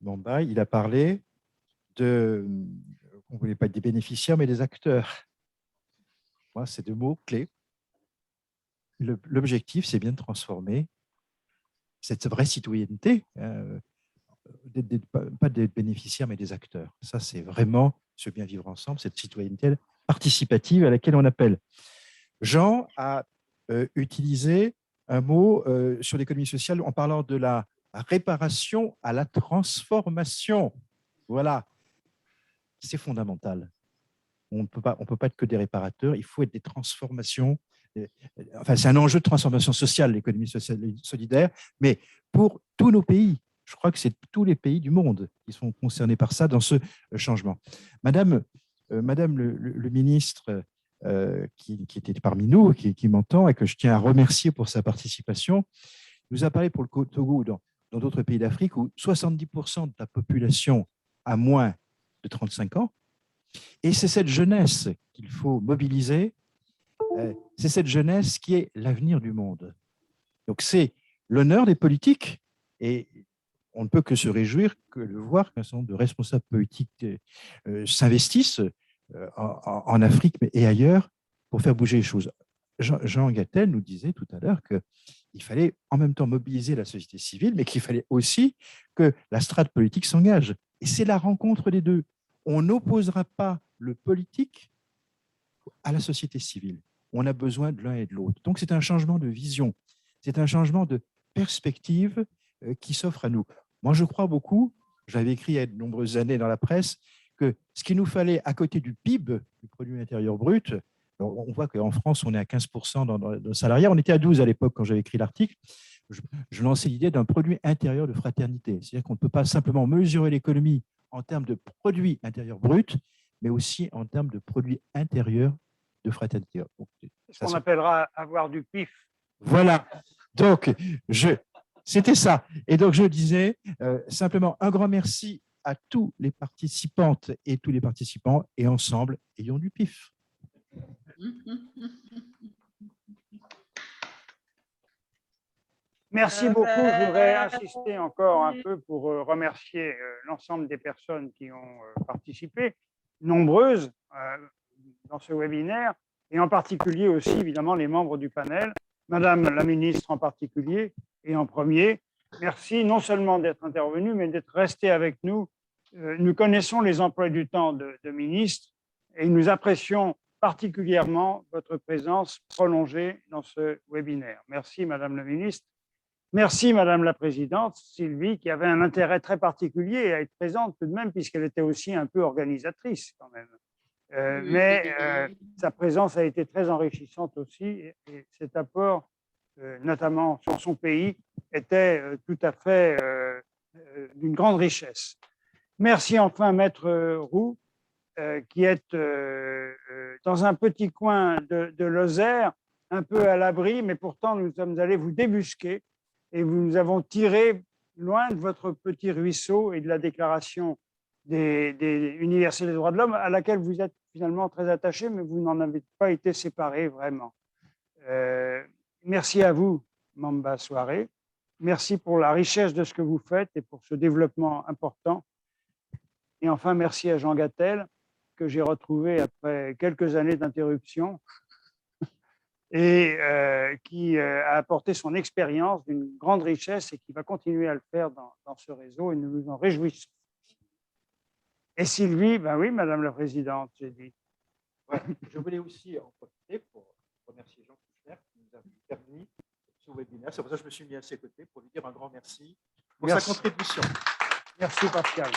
Bamba, il a parlé on ne voulait pas être des bénéficiaires, mais des acteurs. Moi, c'est deux mots clés. L'objectif, c'est bien de transformer cette vraie citoyenneté, pas des bénéficiaires, mais des acteurs. Ça, c'est vraiment ce bien vivre ensemble, cette citoyenneté participative à laquelle on appelle. Jean a utilisé un mot sur l'économie sociale en parlant de la réparation à la transformation. Voilà, c'est fondamental. On ne peut pas être que des réparateurs, il faut être des transformations. Enfin, c'est un enjeu de transformation sociale, l'économie sociale et solidaire, mais pour tous nos pays. Je crois que c'est tous les pays du monde qui sont concernés par ça dans ce changement. Madame le ministre qui était parmi nous, qui m'entend et que je tiens à remercier pour sa participation, nous a parlé pour le Togo, dans d'autres pays d'Afrique, où 70% de la population a moins de 35 ans. Et c'est cette jeunesse qu'il faut mobiliser. C'est cette jeunesse qui est l'avenir du monde. Donc c'est l'honneur des politiques, et on ne peut que se réjouir de voir qu'un certain nombre de responsables politiques s'investissent en Afrique et ailleurs pour faire bouger les choses. Jean Gattel nous disait tout à l'heure qu'il fallait en même temps mobiliser la société civile, mais qu'il fallait aussi que la strate politique s'engage. Et c'est la rencontre des deux. On n'opposera pas le politique à la société civile. On a besoin de l'un et de l'autre. Donc c'est un changement de vision, c'est un changement de perspectives qui s'offrent à nous. Moi, je crois beaucoup, j'avais écrit il y a de nombreuses années dans la presse, que ce qu'il nous fallait à côté du PIB, du produit intérieur brut, on voit qu'en France, on est à 15% dans le salariat, on était à 12 à l'époque quand j'avais écrit l'article, je lançais l'idée d'un produit intérieur de fraternité. C'est-à-dire qu'on ne peut pas simplement mesurer l'économie en termes de produit intérieur brut, mais aussi en termes de produit intérieur de fraternité. Ce qu'on appellera avoir du pif. Voilà. Donc, c'était ça. Et donc, je disais simplement un grand merci à tous les participantes et tous les participants, et ensemble, ayons du pif. Merci beaucoup. Je voudrais insister encore un peu pour remercier l'ensemble des personnes qui ont participé, nombreuses dans ce webinaire, et en particulier aussi, évidemment, les membres du panel, Madame la ministre en particulier, et en premier. Merci non seulement d'être intervenu, mais d'être resté avec nous. Nous connaissons les emplois du temps de ministre et nous apprécions particulièrement votre présence prolongée dans ce webinaire. Merci, Madame la ministre. Merci, Madame la Présidente, Sylvie, qui avait un intérêt très particulier à être présente tout de même, puisqu'elle était aussi un peu organisatrice quand même. Sa présence a été très enrichissante aussi, et cet apport, notamment sur son pays, était tout à fait d'une grande richesse. Merci enfin, Maître Roux, qui est dans un petit coin de Lozère, un peu à l'abri, mais pourtant nous sommes allés vous débusquer et nous avons tiré loin de votre petit ruisseau et de la déclaration des universels des droits de l'homme, à laquelle vous êtes finalement très attaché, mais vous n'en avez pas été séparés vraiment. Merci à vous, Mamba Soirée. Merci pour la richesse de ce que vous faites et pour ce développement important. Et enfin, merci à Jean Gattel, que j'ai retrouvé après quelques années d'interruption et qui a apporté son expérience d'une grande richesse et qui va continuer à le faire dans ce réseau, et nous nous en réjouissons. Et Sylvie, ben oui, Madame la Présidente, j'ai dit. Ouais, je voulais aussi en profiter pour remercier Jean Kouchner qui nous a permis ce webinaire. C'est pour ça que je me suis mis à ses côtés pour lui dire un grand merci pour sa contribution. Merci Pascal.